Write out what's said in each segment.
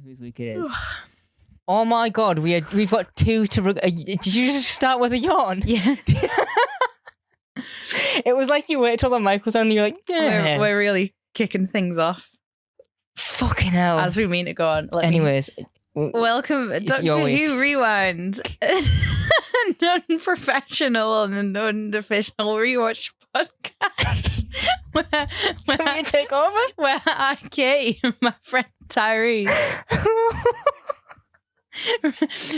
whose week it is. Oh my god, we've got two to... did you just start with a yawn? Yeah. It was like you wait till the mic was on and you're like, yeah. We're really kicking things off. Fucking hell. As we mean to go on. Anyways. Welcome, Doctor Who Rewind. Non-professional and unofficial rewatch podcast. Can you take over? Where I, Katie, and my friend Tyrese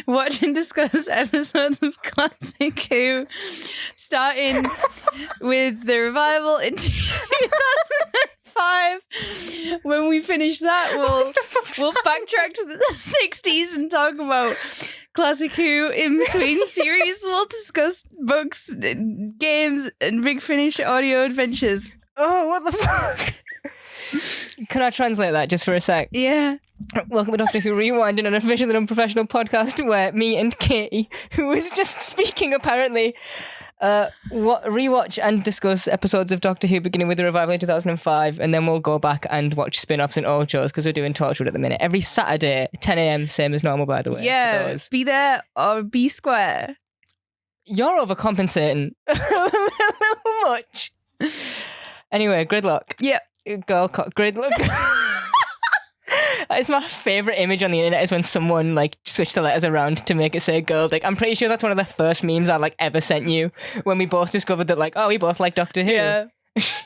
watch and discuss episodes of Classic Who, starting with the revival in 2005. When we finish that, we'll backtrack to the 60s and talk about Classic Who. In between series, we'll discuss books, games, and Big Finish audio adventures. Oh, what the fuck? Can I translate that just for a sec? Yeah. Welcome to Doctor Who Rewind, an unofficial and unprofessional podcast where me and Katie, who was just speaking apparently, rewatch and discuss episodes of Doctor Who beginning with the revival in 2005, and then we'll go back and watch spin-offs and old shows because we're doing Torchwood at the minute. Every Saturday, 10 a.m, same as normal, by the way. Yeah, be there or be square. You're overcompensating a little much. Anyway, Gridlock. Yep. Gridlock. It's my favourite image on the internet is when someone like switched the letters around to make it say girl. Like, I'm pretty sure that's one of the first memes I like ever sent you when we both discovered that like, oh, we both like Doctor Who. Yeah.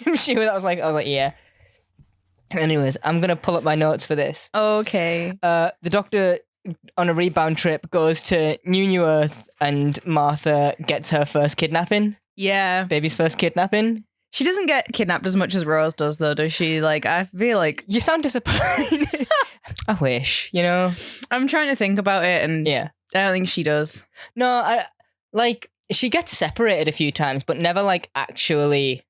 I'm sure I was like, yeah. Anyways, I'm going to pull up my notes for this. Okay. The Doctor on a rebound trip goes to New Earth and Martha gets her first kidnapping. Yeah. Baby's first kidnapping. She doesn't get kidnapped as much as Rose does, though, does she? Like, I feel like... You sound disappointed. I wish, you know? I'm trying to think about it, and yeah, I don't think she does. No, she gets separated a few times, but never, like, actually...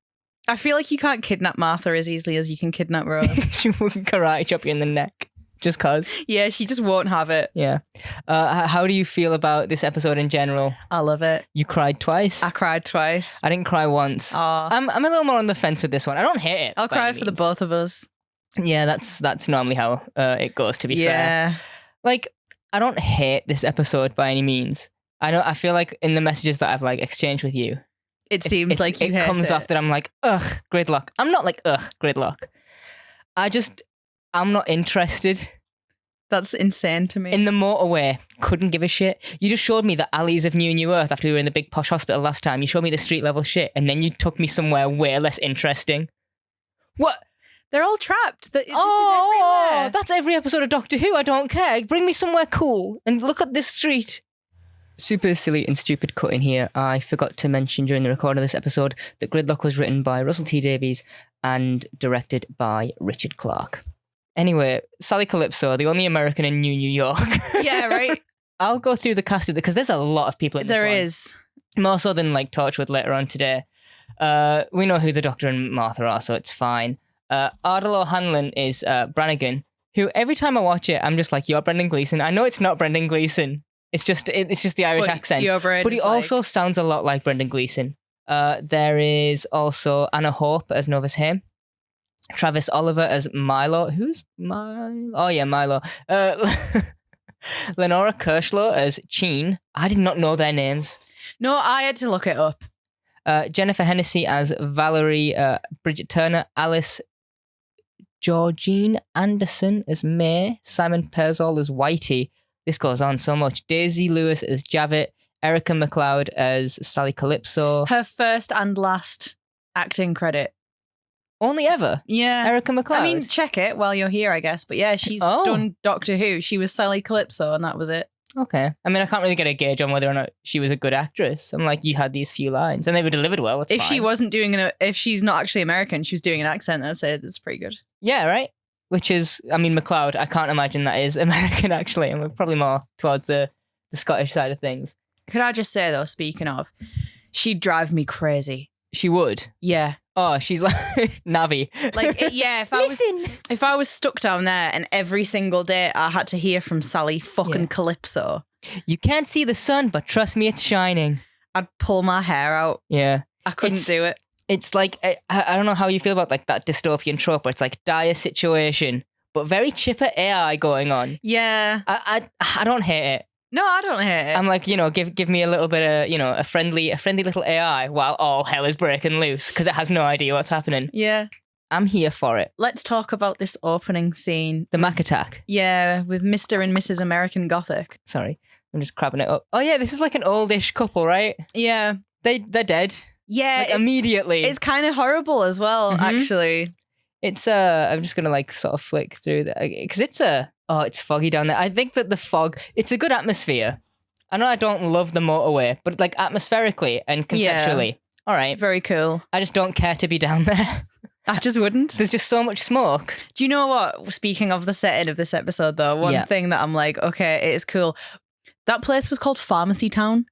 I feel like you can't kidnap Martha as easily as you can kidnap Rose. She wouldn't karate chop you in the neck, just cause. Yeah, she just won't have it. Yeah. How do you feel about this episode in general? I love it. You cried twice? I cried twice. I didn't cry once. Aw. I'm a little more on the fence with this one. I don't hate it. I'll cry for the both of us. Yeah, that's normally how it goes, to be fair. Yeah. Like, I don't hate this episode by any means. I feel like in the messages that I've like exchanged with you, it seems like you hate it. It comes off that I'm like, ugh, Gridlock. I'm not like, ugh, Gridlock. I'm not interested. That's insane to me. In the motorway, couldn't give a shit. You just showed me the alleys of New Earth after we were in the big posh hospital last time. You showed me the street level shit, and then you took me somewhere way less interesting. What? They're all trapped. This is everywhere. That's every episode of Doctor Who. I don't care. Bring me somewhere cool and look at this street. Super silly and stupid cut in here. I forgot to mention during the recording of this episode that Gridlock was written by Russell T Davies and directed by Richard Clarke. Anyway, Sally Calypso, the only American in New York. Yeah, right? I'll go through the cast of it because there's a lot of people in this one. There is. More so than like Torchwood later on today. We know who the Doctor and Martha are, so it's fine. Ardal O'Hanlon is Brannigan, who every time I watch it, I'm just like, you're Brendan Gleeson. I know it's not Brendan Gleeson. It's just the Irish accent. But he also sounds a lot like Brendan Gleeson. There is also Anna Hope as Novus Haim. Travis Oliver as Milo. Who's Milo? Oh, yeah, Milo. Lenora Kirschlow as Cheen. I did not know their names. No, I had to look it up. Jennifer Hennessy as Valerie. Bridget Turner. Alice Georgine Anderson as May. Simon Pearsall as Whitey. This goes on so much. Daisy Lewis as Javet. Erica McLeod as Sally Calypso. Her first and last acting credit. Only ever? Yeah. Erica McLeod? I mean, check it while you're here, I guess. But yeah, she's done Doctor Who. She was Sally Calypso and that was it. Okay. I mean, I can't really get a gauge on whether or not she was a good actress. I'm like, you had these few lines and they were delivered well. It's if fine. She wasn't doing if she's not actually American, she was doing an accent, I'd say it's pretty good. Yeah, right? Which is, I mean, McLeod, I can't imagine that is American actually. And we're probably more towards the Scottish side of things. Could I just say though, speaking of, she'd drive me crazy. She would? Yeah. Oh, she's like Navi. Like, yeah, if I was stuck down there and every single day I had to hear from Sally fucking Calypso. You can't see the sun, but trust me, it's shining. I'd pull my hair out. Yeah. I couldn't do it. It's like, I don't know how you feel about like that dystopian trope where it's like dire situation, but very chipper AI going on. Yeah. I don't hate it. No, I don't hate it. I'm like, give me a little bit of, a friendly little AI while all hell is breaking loose because it has no idea what's happening. Yeah. I'm here for it. Let's talk about this opening scene. The Mac attack. Yeah, with Mr. and Mrs. American Gothic. Sorry, I'm just crabbing it up. Oh yeah, this is like an oldish couple, right? Yeah. They're dead. Yeah. Like, immediately. It's kind of horrible as well, actually. It's I'm just gonna like sort of flick through that because it's foggy down there. I think that the fog, it's a good atmosphere. I know I don't love the motorway, but like atmospherically and conceptually, all right. Very cool. I just don't care to be down there. I just wouldn't. There's just so much smoke. Do you know what? Speaking of the setting of this episode, though, one thing that I'm like, okay, it is cool. That place was called Pharmacy Town.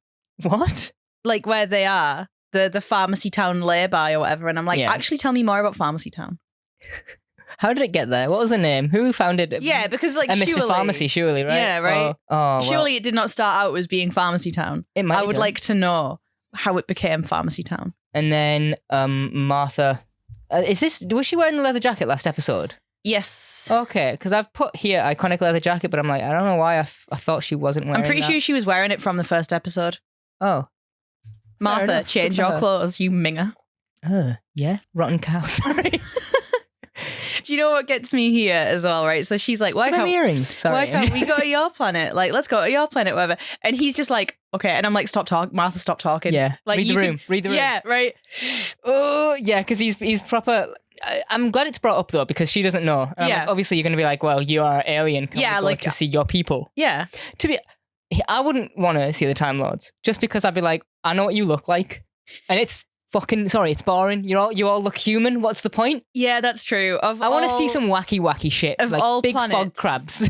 What? Like where they are, the Pharmacy Town lay-by or whatever. And I'm like, actually tell me more about Pharmacy Town. How did it get there? What was the name? Who founded it? Yeah, because like Mr. Pharmacy, surely, right? Yeah, right. Oh, surely it did not start out as being Pharmacy Town. It might. I would like to know how it became Pharmacy Town. And then Martha, was she wearing the leather jacket last episode? Yes. Okay, because I've put here iconic leather jacket, but I'm like, I don't know why I thought she wasn't wearing. I'm pretty sure she was wearing it from the first episode. Oh, Martha, change your clothes, you minger. Yeah, rotten cow. Sorry. Do you know what gets me here as well, right? So she's like, why can't we go to your planet? Like, let's go to your planet, whatever. And he's just like, okay. And I'm like, stop talking. Martha, stop talking. Yeah. Like, read the room. Yeah, right. Oh, yeah, because he's proper. I'm glad it's brought up, though, because she doesn't know. And I'm like, obviously, you're going to be like, well, you are alien. Can we go to see your people? Yeah. I wouldn't want to see the Time Lords just because I'd be like, I know what you look like. And it's it's boring. You all look human. What's the point? Yeah, that's true. I want to see some wacky shit. Of like all big planets. fog crabs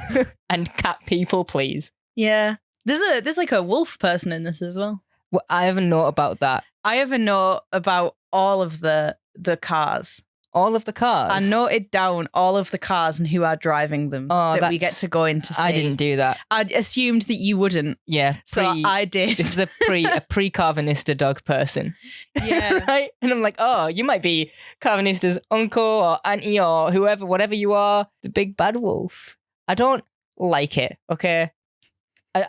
and cat people, please. Yeah. There's like a wolf person in this as well. Well, I have a note about that. I have a note about all of the cars. All of the cars? I noted down all of the cars and who are driving them that we get to go in to see. I didn't do that. I assumed that you wouldn't. Yeah. So I did. This is a pre-Carvanista dog person. Yeah. Right? And I'm like, oh, you might be Carvanista's uncle or auntie or whoever, whatever you are, the big bad wolf. I don't like it, okay?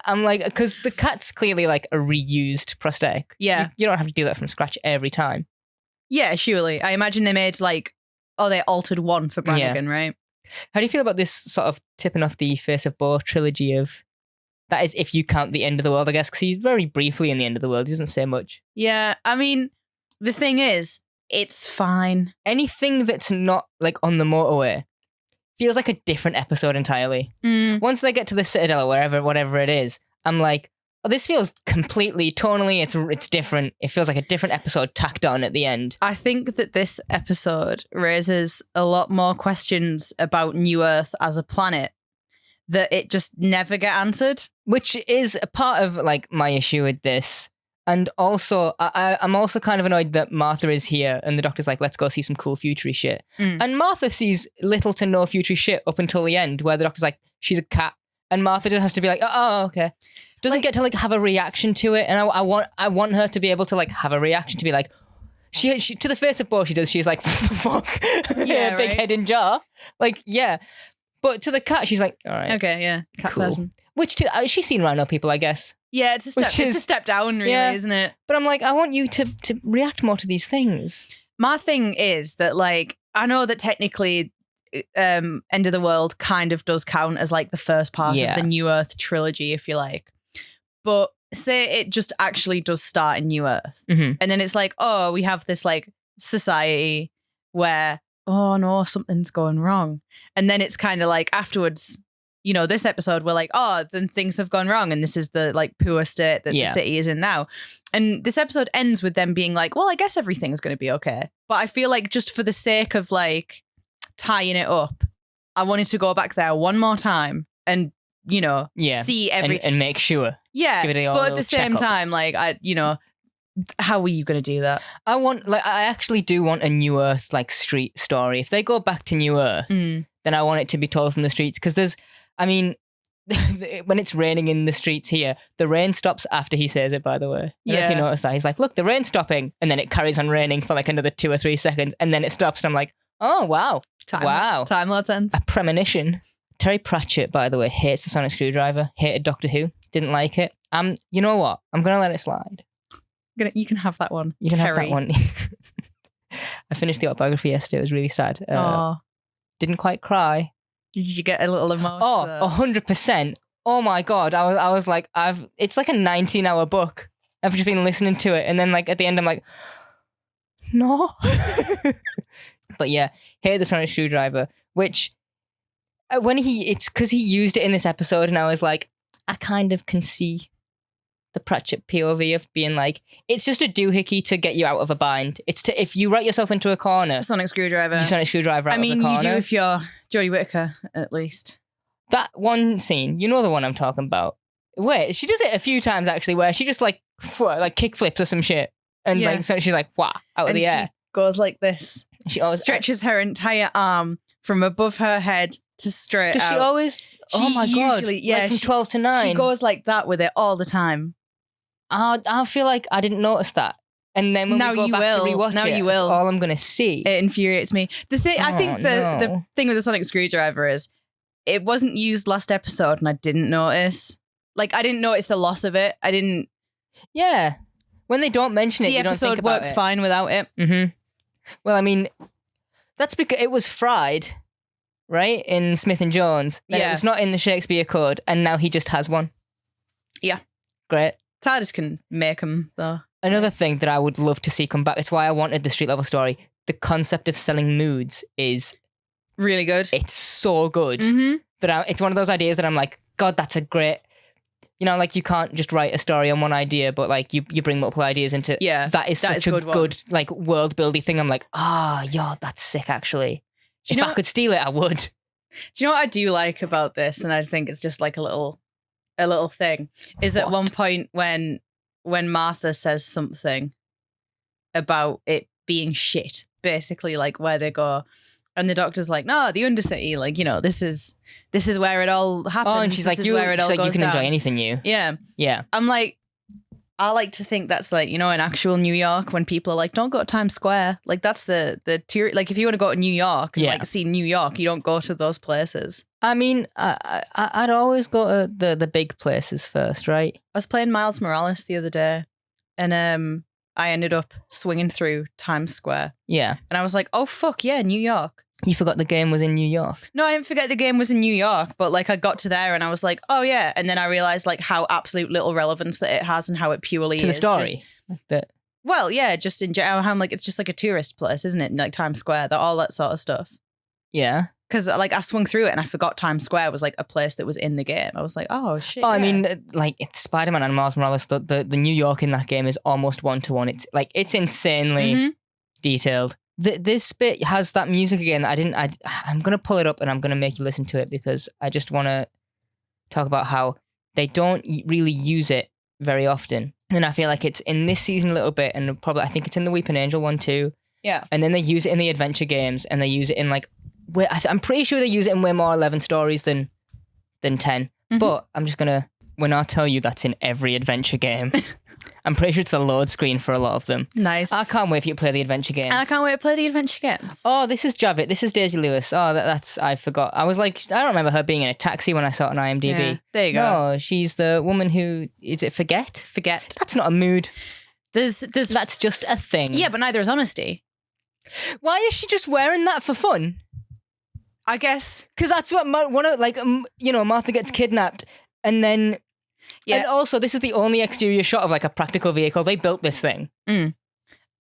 I'm like, because the cat's clearly like a reused prosthetic. Yeah. You don't have to do that from scratch every time. Yeah, surely. I imagine they made they altered one for Brannigan, right? How do you feel about this sort of tipping off the Face of Bo trilogy of, that is if you count the end of the world, I guess, because he's very briefly in the end of the world. He doesn't say much. Yeah, I mean, the thing is, it's fine. Anything that's not like on the motorway feels like a different episode entirely. Once they get to the Citadel or whatever it is, I'm like, oh, this feels completely, tonally, it's different. It feels like a different episode tacked on at the end. I think that this episode raises a lot more questions about New Earth as a planet that it just never get answered. Which is a part of like my issue with this. And also, I'm also kind of annoyed that Martha is here and the doctor's like, let's go see some cool futury shit. And Martha sees little to no futury shit up until the end where the doctor's like, she's a cat. And Martha just has to be like, oh, okay. Doesn't get to like have a reaction to it. And I want her to be able to like have a reaction to be like, she to the Face of Bo she does. She's like, what the fuck? Yeah, big right? head in jar. Like, yeah. But to the cat, she's like, all right. Okay, yeah. Cat person. Which too, she's seen rhino people, I guess. Yeah, it's a step down, really, isn't it? But I'm like, I want you to react more to these things. My thing is that, like, I know that technically End of the World kind of does count as, like, the first part of the New Earth trilogy, if you like. But say it just actually does start in New Earth. And then it's like, oh, we have this, like, society where, oh, no, something's going wrong. And then it's kind of like afterwards, you know, this episode, we're like, oh, then things have gone wrong. And this is the like poor state that the city is in now. And this episode ends with them being like, well, I guess everything's going to be okay. But I feel like just for the sake of like tying it up, I wanted to go back there one more time and, you know, see and make sure. Yeah. Give it but at the same time, like, how were you going to do that? I actually do want a New Earth like street story. If they go back to New Earth, then I want it to be told from the streets because when it's raining in the streets here, the rain stops after he says it, by the way. I don't know if you notice that. He's like, look, the rain's stopping. And then it carries on raining for like another 2 or 3 seconds. And then it stops. And I'm like, Oh, wow. Wow. Time Lord sense. A premonition. Terry Pratchett, by the way, hates the sonic screwdriver. Hated Doctor Who. Didn't like it. You know what? I'm going to let it slide. You can have that one. You can have that one. I finished the autobiography yesterday. It was really sad. Didn't quite cry. Did you get a little emotion? Oh, 100%. Oh my God. I was like, it's like a 19-hour book. I've just been listening to it. And then like at the end, I'm like, no. But yeah, hated the sonic screwdriver, which it's because he used it in this episode, and I was like, I kind of can see the Pratchett POV of being like, it's just a doohickey to get you out of a bind. It's if you write yourself into a corner. Sonic screwdriver. You sonic screwdriver out of the corner. I mean, you do if you're Jodie Whittaker, at least. That one scene, you know the one I'm talking about. Wait, she does it a few times actually, where she just like kick flips or some shit, and like so she's like, wow, out of the air. Goes like this. She always stretches her entire arm from above her head to straight Does out. she always? Oh my God. Yeah, like from 12 to 9. She goes like that with it all the time. I feel like I didn't notice that. And then when we go back to rewatch it, that's all I'm going to see. It infuriates me. The thing, I think the thing with the sonic screwdriver is it wasn't used last episode and I didn't notice. Like, I didn't notice the loss of it. I didn't. Yeah. When they don't mention it, you don't think about it. The episode works fine without it. Mm-hmm. Well, I mean, that's because it was fried, right, in Smith and Jones. Then it was not in the Shakespeare Code, and now he just has one. Yeah. Great. TARDIS can make them, though. Another thing that I would love to see come back, it's why I wanted the street level story, the concept of selling moods is... really good. It's so good. Mm-hmm. That it's one of those ideas that I'm like, God, that's a great... You know, like you can't just write a story on one idea, but like you bring multiple ideas into... Yeah, that is such a good like world-building thing. I'm like, yeah, that's sick, actually. If I could steal it, I would. Do you know what I do like about this? And I think it's just like a little thing. Is at one point when Martha says something about it being shit, basically like where they go, and the doctor's like, no, the Undercity, like, you know, this is where it all happens. Oh, and she's like, you can enjoy anything, you. Yeah. Yeah. I'm like, I like to think that's like, you know, in actual New York when people are like, don't go to Times Square. Like that's the tour. Like if you want to go to New York and like see New York, you don't go to those places. I mean, I'd always go to the big places first, right? I was playing Miles Morales the other day, and I ended up swinging through Times Square. Yeah. And I was like, oh, fuck, yeah, New York. You forgot the game was in New York. No, I didn't forget the game was in New York, but like I got to there and I was like, oh, yeah. And then I realized like how absolute little relevance that it has and how it purely is. To the story? Well, yeah, just in general, how I'm like, it's just like a tourist place, isn't it? Like Times Square, all that sort of stuff. Yeah. Because like I swung through it and I forgot Times Square was like a place that was in the game. I was like, oh shit. Oh, yeah. I mean, like it's Spider-Man and Miles Morales. The New York in that game is almost 1-to-1. It's like it's insanely detailed. This bit has that music again. I'm gonna pull it up and I'm gonna make you listen to it because I just want to talk about how they don't really use it very often, and I feel like it's in this season a little bit, and probably I think it's in the Weeping Angel one too. Yeah, and then they use it in the adventure games, and they use it in like. I'm pretty sure they use it in way more 11 stories than 10. But I'm just gonna when I tell you that's in every adventure game. I'm pretty sure it's a load screen for a lot of them. Nice. I can't wait for you to play the adventure games. I can't wait to play the adventure games. Oh, this is Javit. This is Daisy Lewis. Oh, that's I forgot. I was like, I don't remember her being in a taxi when I saw it on IMDb. Yeah, there you go. No, she's the woman who is it Forget? Forget. That's not a mood. There's that's just a thing. Yeah, but neither is honesty. Why is she just wearing that for fun? I guess because that's what Martha gets kidnapped, and then and also this is the only exterior shot of like a practical vehicle. They built this thing, and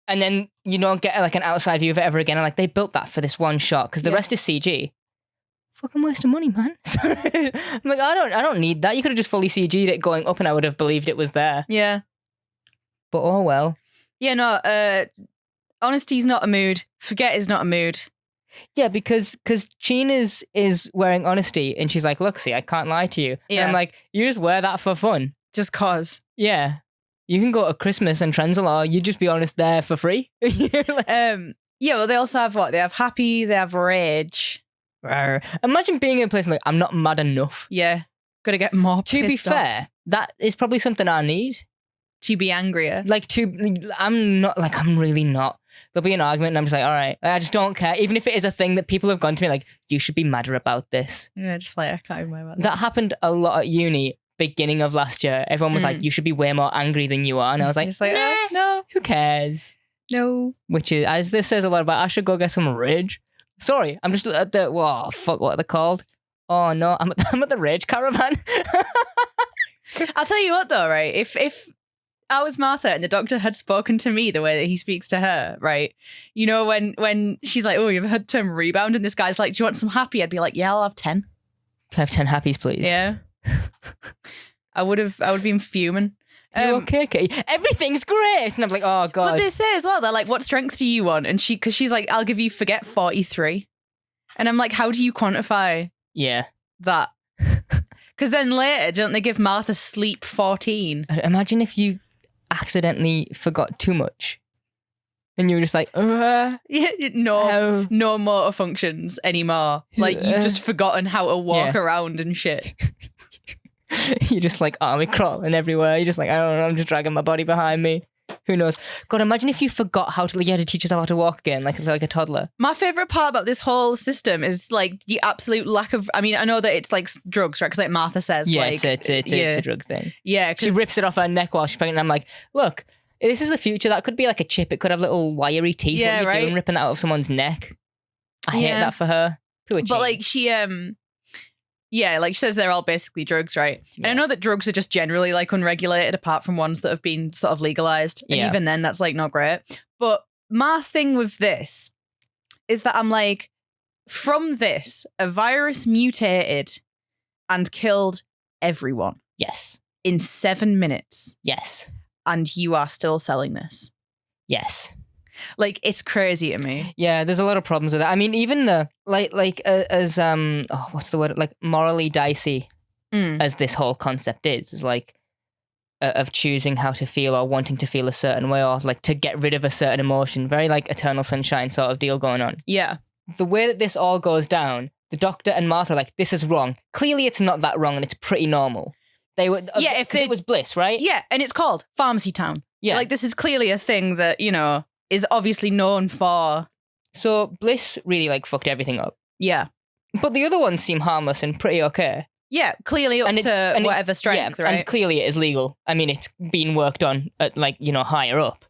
then you don't get like an outside view of it ever again. And like they built that for this one shot because the rest is CG. Fucking waste of money, man. I'm like, I don't need that. You could have just fully CG'd it going up, and I would have believed it was there. Yeah, but oh well. Yeah, no. Honesty's not a mood. Forget is not a mood. Yeah, because Sheen is wearing honesty and she's like, look, see, I can't lie to you. Yeah. And I'm like, you just wear that for fun. Just cause. Yeah. You can go to Christmas and Trenzalore, you just be honest there for free. Yeah, well, they also have what? They have happy, they have rage. Imagine being in a place like, I'm not mad enough. Yeah. Gotta get more To be fair, that is probably something I need. To be angrier. I'm really not. there'll be an argument and I'm just like, all right, I just don't care. Even if it is a thing that people have gone to me like, you should be madder about this. Yeah, just like, I can't even remember That happened a lot at uni, beginning of last year. Everyone was like, you should be way more angry than you are. And I was like, Just like, nah, no, who cares? no. Which is, as this says a lot about, I should go get some rage. Sorry, I'm just at the, whoa, fuck, what are they called? Oh no, I'm at the rage caravan. I'll tell you what though, right? If I was Martha and the doctor had spoken to me the way that he speaks to her, right? You know, when she's like, oh, you've heard the term rebound, and this guy's like, do you want some happy? I'd be like, yeah, I'll have 10. Can I have 10 happies, please? Yeah. I would have been fuming. You okay, Katie? Everything's great. And I'm like, oh God. But they say as well, they're like, what strength do you want? And because she's like, I'll give you forget 43. And I'm like, how do you quantify Yeah. that? Because then later, don't they give Martha sleep 14? Imagine if you accidentally forgot too much. And you were just like, Yeah, how? no motor functions anymore. Like, you've just forgotten how to walk Yeah. around and shit. You're just like army crawling everywhere. You're just like, I don't know, I'm just dragging my body behind me. Who knows? God, imagine if you forgot how to, like, you had to teach yourself how to walk again, like a toddler. My favourite part about this whole system is, like, the absolute lack of... I mean, I know that it's, like, drugs, right? Because, like, Martha says, Yeah, like... it's a drug thing. Yeah, She rips it off her neck while she's pregnant. And I'm like, look, this is the future. That could be like a chip. It could have little wiry teeth. Yeah, what are you right? doing ripping that out of someone's neck? I hate Yeah. that for her. Poor But, Jane. like, she... Yeah, like she says they're all basically drugs, right? And I know that drugs are just generally like unregulated apart from ones that have been sort of legalized. And Yeah. even then, that's like not great. But my thing with this is that I'm like, from this, a virus mutated and killed everyone Yes. in 7 minutes. Yes. And you are still selling this. Yes. Like, it's crazy to me. Yeah, there's a lot of problems with that. I mean, even the what's the word? Like morally dicey as this whole concept is like of choosing how to feel or wanting to feel a certain way or like to get rid of a certain emotion. Very like Eternal Sunshine sort of deal going on. Yeah. The way that this all goes down, the doctor and Martha are like, this is wrong. Clearly, it's not that wrong, and it's pretty normal. They were if it was bliss, right? Yeah, and it's called Pharmacy Town. Yeah. Like, this is clearly a thing that, you know, is obviously known for. So Bliss really like fucked everything up. Yeah. But the other ones seem harmless and pretty okay. Yeah, clearly up to whatever strength, right? And clearly it is legal. I mean, it's been worked on at, like, you know, higher up.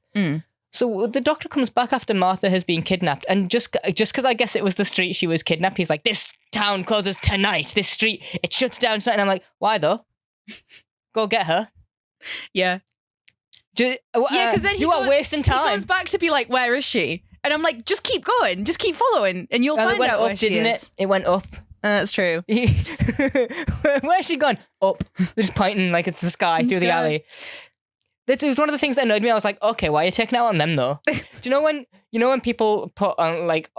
So the doctor comes back after Martha has been kidnapped, and just because I guess it was the street she was kidnapped, he's like, this town closes tonight. This street, it shuts down tonight. And I'm like, why though? Go get her. Yeah. Yeah, because then you are wasting time. He goes back to be like, where is she? And I'm like, just keep going. Just keep following, and you'll find it went out up, where she didn't is. it? It went up. That's true. Where's she gone? Up. They're just pointing like it's the sky through the alley. It was one of the things that annoyed me. I was like, okay, why are you taking out on them though? Do you know when people put on like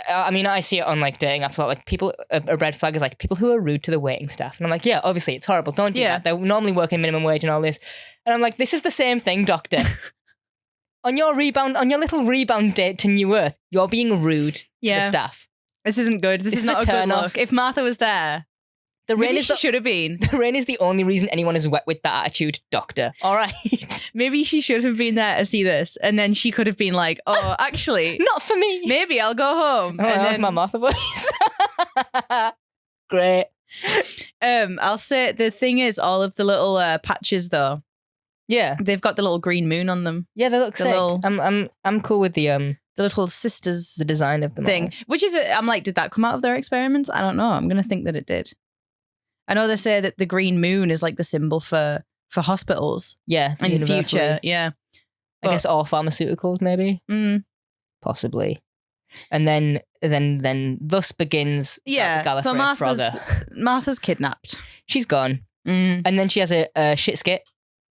I mean, I see it on like dating apps a lot. Like people, a red flag is like people who are rude to the waiting staff, and I'm like, yeah, obviously it's horrible. Don't do that. They're normally working minimum wage and all this, and I'm like, this is the same thing, doctor. On your little rebound date to New Earth, you're being rude to the staff. This isn't good. This is not a good look. If Martha was there, maybe she should have been. The rain is the only reason anyone is wet with that attitude, doctor. All right. Maybe she should have been there to see this, and then she could have been like, oh, actually, not for me. Maybe I'll go home. Oh, and that was then my Martha voice. Great. I'll say the thing is, all of the little patches though. Yeah, they've got the little green moon on them. Yeah, they look sick. I'm cool with the little sisters, the design of them thing, all. which is I'm like, did that come out of their experiments? I don't know. I'm gonna think that it did. I know they say that the green moon is like the symbol for hospitals. Yeah, in the future. Yeah, I guess all pharmaceuticals, maybe. Possibly. And then thus begins. Yeah. So Martha's kidnapped. She's gone, and then she has a shit skit,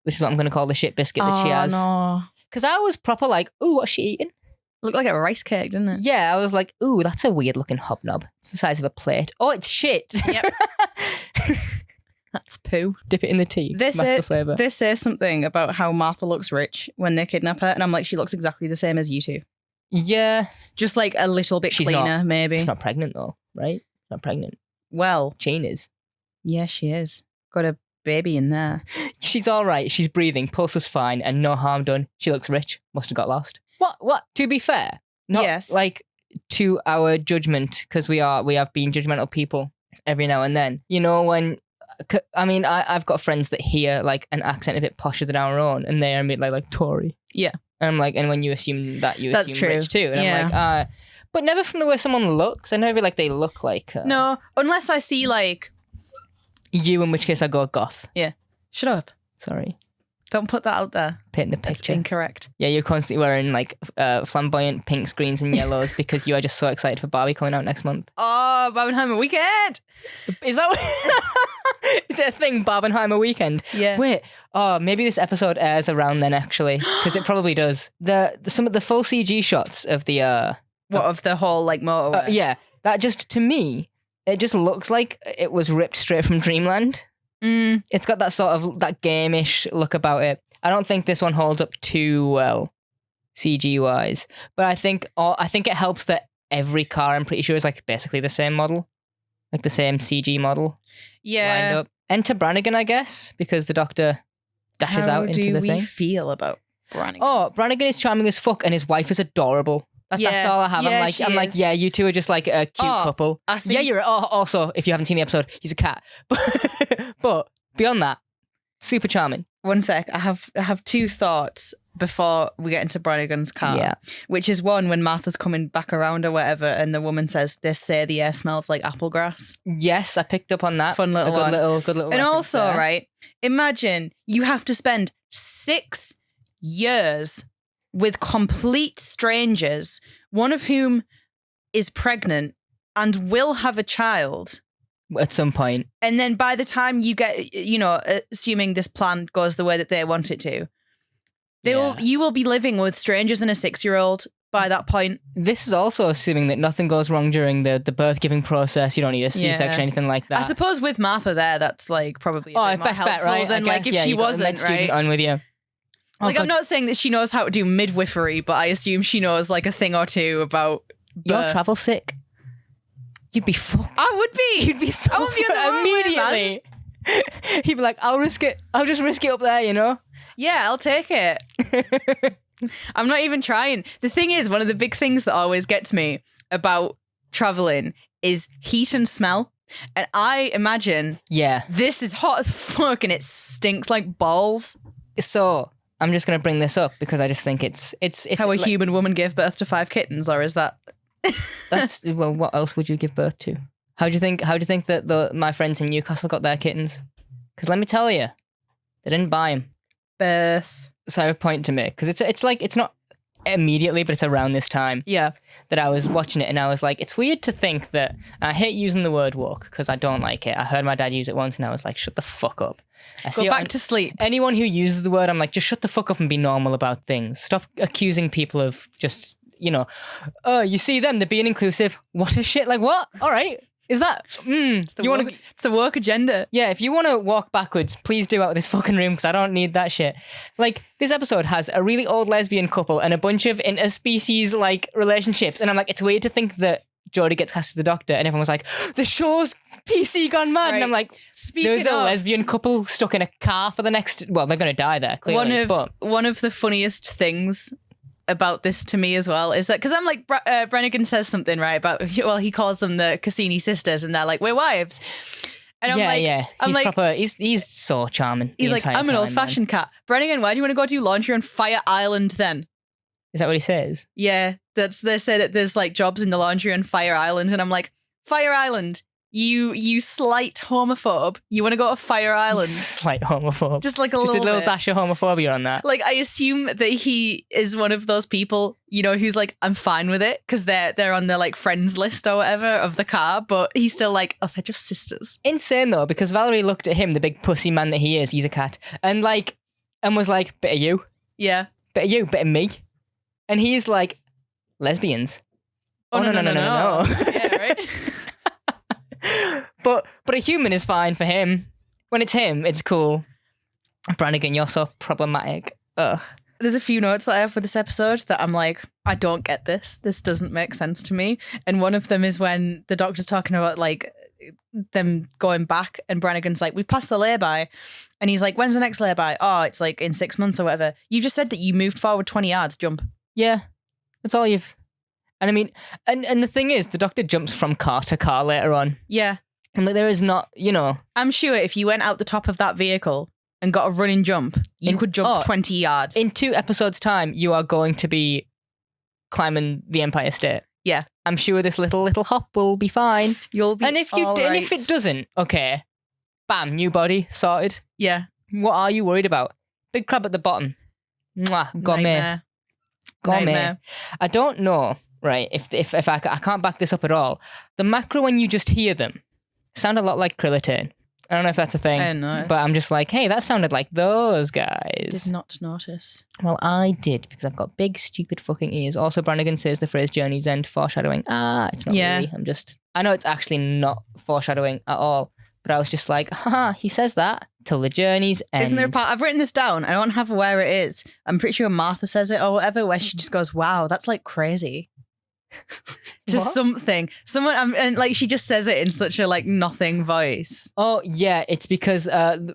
which is what I'm going to call the shit biscuit that she has. No. Because I was proper like, ooh, what's she eating? Looked like a rice cake, didn't it? Yeah, I was like, ooh, that's a weird looking hobnob. It's the size of a plate. Oh, it's shit. Yep. That's poo. Dip it in the tea. Mask the flavour. They say something about how Martha looks rich when they kidnap her, and I'm like, she looks exactly the same as you two. Yeah. Just like a little bit cleaner, maybe. She's not pregnant though, right? Not pregnant. Well. Jane is. Yeah, she is. Got a baby in there. She's all right. She's breathing. Pulse is fine and no harm done. She looks rich. Must have got lost. What? To be fair, not Yes. like to our judgment, because we have been judgmental people every now and then. You know, when I mean, I've got friends that hear like an accent a bit posher than our own, and they are a bit like Tory. Yeah. And I'm like, and when you assume that, you That's assume true. rich too. And Yeah. I'm like, but never from the way someone looks. I never like they look like No, unless I see like you, in which case I go goth. shut up. Sorry, Don't put that out there. painting a That's picture. incorrect. Yeah, you're constantly wearing like flamboyant pink screens and yellows because you are just so excited for Barbie coming out next month. Oh, Barbenheimer weekend. Is that is it a thing, Barbenheimer weekend? Yeah. Wait, maybe this episode airs around then actually, because it probably does. Some of the full CG shots of the What of the whole like motorway? yeah, that just to me, it just looks like it was ripped straight from Dreamland. It's got that sort of that game-ish look about it. I don't think this one holds up too well, CG wise, but I think it helps that every car, I'm pretty sure, is like basically the same model, like the same CG model lined up. Enter Brannigan, I guess, because the Doctor dashes out into the How do thing. we feel about Brannigan? Oh, Brannigan is charming as fuck, and his wife is adorable. That's all I have. Yeah, I'm like, yeah, you two are just like a cute couple. I think- Yeah, you're. Also, if you haven't seen the episode, he's a cat. But beyond that, super charming. One sec. I have two thoughts before we get into Brannigan's car. Yeah. Which is one, when Martha's coming back around or whatever, and the woman says, "They say the air smells like apple grass." Yes, I picked up on that. Fun little one. Good little. And reference also, there. right, imagine you have to spend 6 years with complete strangers, one of whom is pregnant and will have a child. At some point, And then by the time you get, assuming this plan goes the way that they want it to, you will be living with strangers and a 6-year-old by that point. this is also assuming that nothing goes wrong during the birth giving process. You don't need a C-section or anything like that. I suppose with Martha there, that's like probably a bit more best bet, helpful right? than I like guess, if she you've got the med wasn't, student right? on with you. Like, God. I'm not saying that she knows how to do midwifery, but I assume she knows like a thing or two about You're birth. travel sick. You'd be fucked. I would be. You'd be so I would be on the Motorway, immediately. He'd be like, I'll risk it. I'll just risk it up there, you know? Yeah, I'll take it. I'm not even trying. The thing is, one of the big things that always gets me about traveling is heat and smell. And I imagine Yeah. this is hot as fuck and it stinks like balls. So I'm just gonna bring this up because I just think it's How a like, human woman gave birth to 5 kittens, or is that? that's well, what else would you give birth to? How do you think that my friends in Newcastle got their kittens? Because let me tell you, they didn't buy them. Birth. So I have a point to make because it's like it's not immediately, but it's around this time Yeah. that I was watching it and I was like, it's weird to think that. I hate using the word woke because I don't like it. I heard my dad use it once and I was like, shut the fuck up. Go back to sleep. Anyone who uses the word, I'm like, just shut the fuck up and be normal about things. Stop accusing people of just, oh, you see them, they're being inclusive. What a shit. Like, what? All right. Is that, It's the work agenda. yeah, if you want to walk backwards, please do out of this fucking room because I don't need that shit. Like, this episode has a really old lesbian couple and a bunch of interspecies, like, relationships. And I'm like, it's weird to think that Jodie gets cast as the Doctor and everyone was like, the show's PC gone mad. Right. And I'm like, Speaking there's a of- lesbian couple stuck in a car for the next, well, they're going to die there, clearly. One of the funniest things about this to me as well is that, because I'm like, Brannigan says something, right, about, well, he calls them the Cassini sisters and they're like, we're wives. And I'm yeah. I'm He's like, proper, he's so charming. he's the like, entire I'm an time, old-fashioned cat. Brannigan, why do you want to go do laundry on Fire Island then? man. Is that what he says? Yeah, they say that there's like jobs in the laundry on Fire Island, and I'm like, Fire Island, you slight homophobe. You want to go to Fire Island? Slight homophobe. Just like a Just little a little bit. dash of homophobia on that. Like, I assume that he is one of those people, who's like, I'm fine with it because they're on the like friends list or whatever of the car, but he's still like, oh, they're just sisters. Insane though, because Valerie looked at him, the big pussy man that he is, he's a cat, and was like, bit of you, Yeah. bit of you, bit of me. And he's like, lesbians. Oh, no. Yeah, right. But a human is fine for him. When it's him, it's cool. Brannigan, you're so problematic. Ugh. There's a few notes that I have for this episode that I'm like, I don't get this. This doesn't make sense to me. And one of them is when the Doctor's talking about like them going back and Brannigan's like, we passed the lay-by. And he's like, when's the next lay-by? Oh, it's like in 6 months or whatever. You just said that you moved forward 20 yards, jump. Yeah. That's all you've... And I mean, and the thing is, the doctor jumps from car to car later on. Yeah. And like, there is not, I'm sure if you went out the top of that vehicle and got a running jump, you could jump 20 yards. In 2 episodes' time, you are going to be climbing the Empire State. Yeah. I'm sure this little hop will be fine. You'll be and if right. if it doesn't, okay, bam, new body, sorted. Yeah. What are you worried about? Big crab at the bottom. Mwah, gourmet. Gourmet. I don't know, right, if I can't back this up at all. The Macra, when you just hear them, sound a lot like Krillitane. I don't know if that's a thing. I don't know. But I'm just like, hey, that sounded like those guys. Did not notice. Well, I did, because I've got big, stupid fucking ears. Also, Brannigan says the phrase journey's end, foreshadowing. It's not really. I know it's actually not foreshadowing at all, but I was just like, haha, he says that till the journey's end. Isn't there a part, I've written this down, I don't have where it is. I'm pretty sure Martha says it or whatever, where she just goes, wow, that's like crazy. Just something. Someone, and like she just says it in such a like nothing voice. Oh, yeah, it's because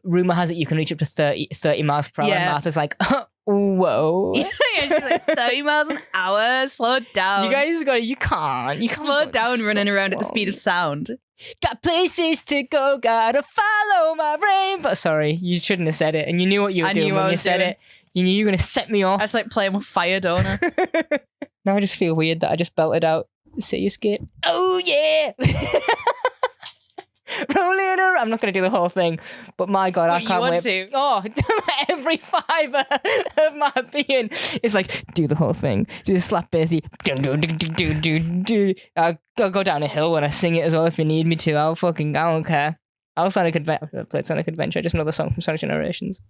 rumour has it you can reach up to 30 miles per hour, and Martha's like, whoa. Yeah, she's like 30 miles an hour, slow down. You guys you can't slow down running around at the speed of sound. Got places to go, gotta follow my rainbow. Sorry, you shouldn't have said it, and you knew what you were doing when you said it. You knew you were going to set me off. That's like playing with fire, don't I? Now I just feel weird that I just belted out City Escape. Oh, yeah! Rolling around. I'm not going to do the whole thing, but my God, I can't wait. To. Oh, every fibre of my being is like, do the whole thing. Do the slap bassy. I'll go down a hill when I sing it as well if you need me to. I don't care. I've played Sonic Adventure, just another song from Sonic Generations.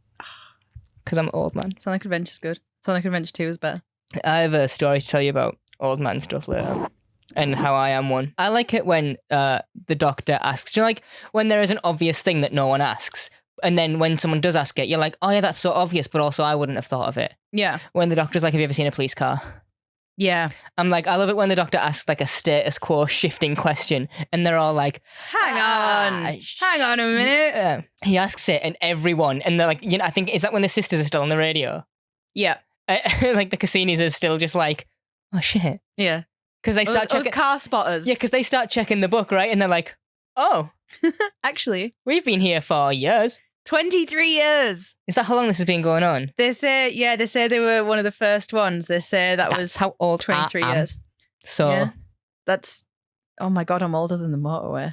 Because I'm an old man. Sonic Adventure's good. Sonic Adventure 2 is better. I have a story to tell you about old man stuff later. And how I am one. I like it when the doctor asks. You know, like when there is an obvious thing that no one asks. And then when someone does ask it, you're like, oh yeah, that's so obvious, but also I wouldn't have thought of it. Yeah. When the doctor's like, have you ever seen a police car? Yeah. I'm like, I love it when the doctor asks like a status quo shifting question and they're all like, hang on a minute. He asks it and everyone, and they're like, I think, is that when the sisters are still on the radio? Yeah. Like the Cassinis are still just like, oh shit. Yeah. Because they start checking. Car spotters. Yeah, because they start checking the book, right? And they're like, oh. Actually. We've been here for years. 23 years. Is that how long this has been going on? They say they were one of the first ones. They say that's was how old 23 years. So yeah. That's, oh my God, I'm older than the Motorway.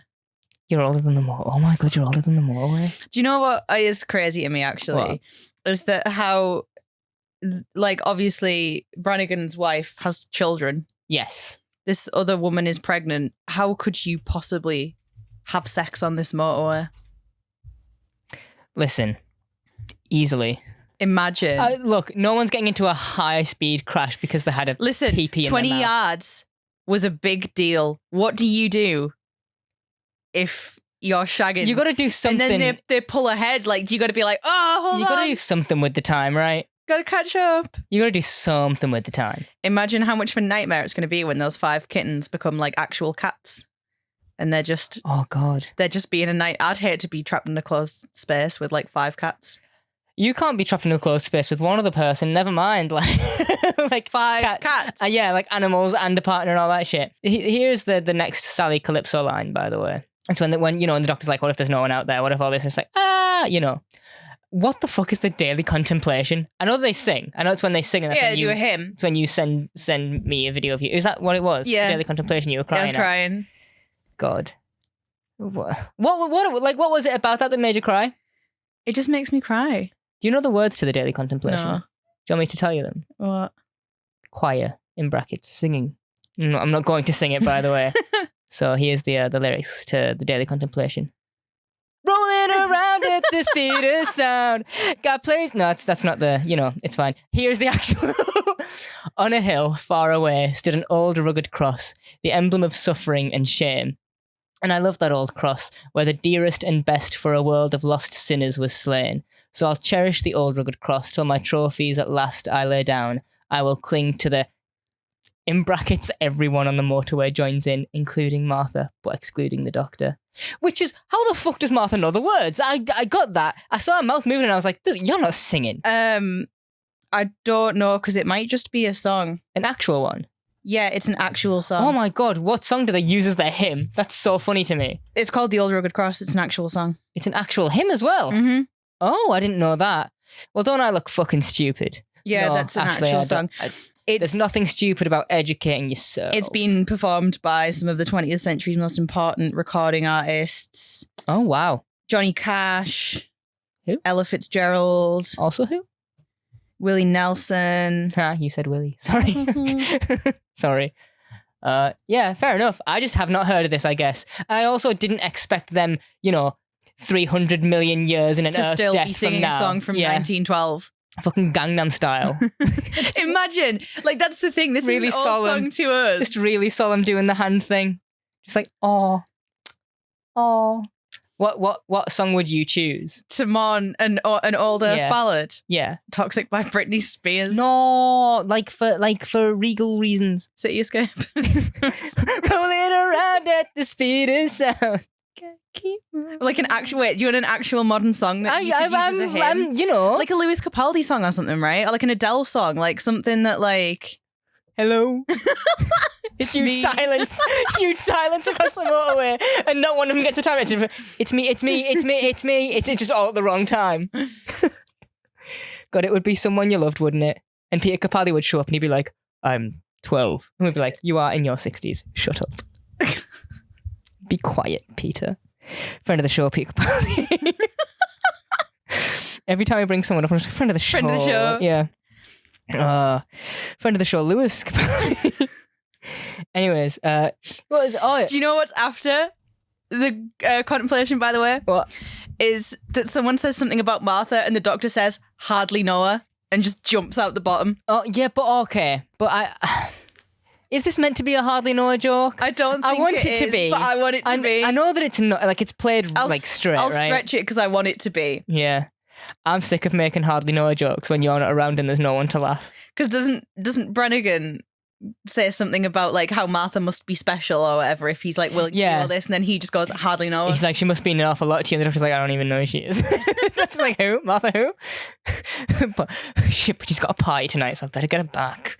You're older than the Motorway. Oh my God, you're older than the Motorway. Do you know what is crazy to me, actually? What? Is that how, like, obviously, Brannigan's wife has children. Yes. This other woman is pregnant. How could you possibly have sex on this motorway? Listen, easily. Imagine. Look, no one's getting into a high-speed crash because they had a pee in 20 their mouth. yards was a big deal. What do you do if you're shagging? You got to do something. And then they pull ahead. Like, you got to be like, oh, hold on. You got to do something with the time, right? Got to catch up. You got to do something with the time. Imagine how much of a nightmare it's going to be when those 5 kittens become like actual cats. And they're just... Oh, God. They're just being a night... I'd hate to be trapped in a closed space with like 5 cats. You can't be trapped in a closed space with one other person, never mind. Like 5 cats. Yeah, like animals and a partner and all that shit. Here's the next Sally Calypso line, by the way. It's when when the doctor's like, what if there's no one out there? What if all this is like, What the fuck is the daily contemplation? I know they sing. I know it's when they sing. And that's yeah, when do a hymn. It's when you send me a video of you. Is that what it was? Yeah. The daily contemplation you were crying I was crying. God. What was it about that made you cry? It just makes me cry. Do you know the words to the daily contemplation? No. Do you want me to tell you them? What? Choir, in brackets, singing. No, I'm not going to sing it, by the way. So here's the lyrics to the daily contemplation. Rolling around at the speed of sound. Got place. No, that's not the, it's fine. Here's the actual. On a hill far away stood an old rugged cross, the emblem of suffering and shame. And I love that old cross, where the dearest and best for a world of lost sinners was slain. So I'll cherish the old rugged cross till my trophies at last I lay down. I will cling to the... In brackets, everyone on the motorway joins in, including Martha, but excluding the doctor. Which is, how the fuck does Martha know the words? I got that. I saw her mouth moving and I was like, you're not singing. I don't know, because it might just be a song. An actual one? Yeah, it's an actual song. Oh my God, what song do they use as their hymn? That's so funny to me. It's called The Old Rugged Cross. It's an actual song. It's an actual hymn as well. Mm-hmm. Oh, I didn't know that. Well, don't I look fucking stupid? Yeah, No, that's an actually, actual song. There's nothing stupid about educating yourself. It's been performed by some of the 20th century's most important recording artists. Oh, wow. Johnny Cash. Who? Ella Fitzgerald. Also who? Willie Nelson. You said Willie. Sorry. Sorry. Yeah, fair enough. I just have not heard of this, I guess. I also didn't expect them, 300 million years in an To Earth still death be singing from a now. song from Yeah. 1912. Fucking Gangnam Style. Imagine. Like, that's the thing. This Really is an old solemn. song to us. Just really solemn doing the hand thing. Just like, oh. What song would you choose? To mourn an old Earth Yeah. ballad. Yeah. Toxic by Britney Spears. No, like for regal reasons. City Escape. Rolling around at the speed of sound. Keep moving. Like an actual, wait, do you want an actual modern song that you could use as a hymn? I'm, Like a Lewis Capaldi song or something, right? Or like an Adele song, like something that like... hello. It's huge me. silence. Huge silence across the motorway, and not one of them gets a time. It's me. It's just all at the wrong time. God, it would be someone you loved, wouldn't it? And Peter Capaldi would show up and he'd be like, I'm 12. And we'd be like, you are in your 60s. Shut up. Be quiet, Peter. Friend of the show, Peter Capaldi. Every time I bring someone up, I'm just like, friend of the show. Friend of the show. Yeah. Friend of the show, Lewis Capaldi. Anyways, what is Do you know what's after the contemplation, by the way? What? Is that someone says something about Martha and the doctor says, hardly know her, and just jumps out the bottom. Oh yeah, but okay. But is this meant to be a hardly know a joke? I don't think I want it is, to be. but I want it to be. I know that it's not, like, it's played straight, I'll right? stretch it because I want it to be. Yeah. I'm sick of making hardly know a jokes when you're not around and there's no one to laugh. Because doesn't Brannigan say something about like how Martha must be special or whatever if he's like willing to do all this, and then he just goes, hardly know her. He's like, she must be an awful lot to you, and the doctor's like, I don't even know who she is. It's like, who? Martha who? But shit, but she's got a party tonight, so I better get her back.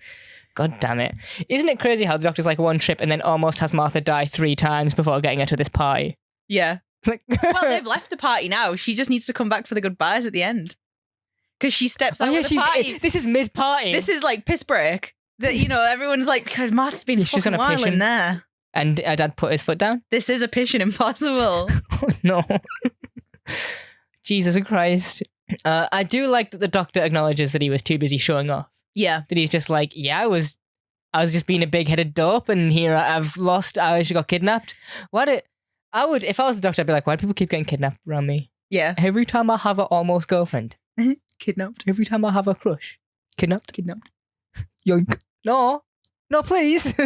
God damn it. Isn't it crazy how the doctor's like one trip and then almost has Martha die 3 times before getting her to this party? Yeah. It's like, Well, they've left the party now. She just needs to come back for the goodbyes at the end. Because she steps out of the party. This is mid-party. This is like piss break. That, everyone's like, God, Martha's been She's fucking on a wild pission. in there. And her dad put his foot down? This is a pission impossible. Oh, no. Jesus Christ. I do like that the doctor acknowledges that he was too busy showing off. Yeah. That he's just like, yeah, I was just being a big-headed dope, and here I got kidnapped. If I was the doctor, I'd be like, why do people keep getting kidnapped around me? Yeah. Every time I have an almost girlfriend. Kidnapped. Every time I have a crush. Kidnapped. Yoink. No, please.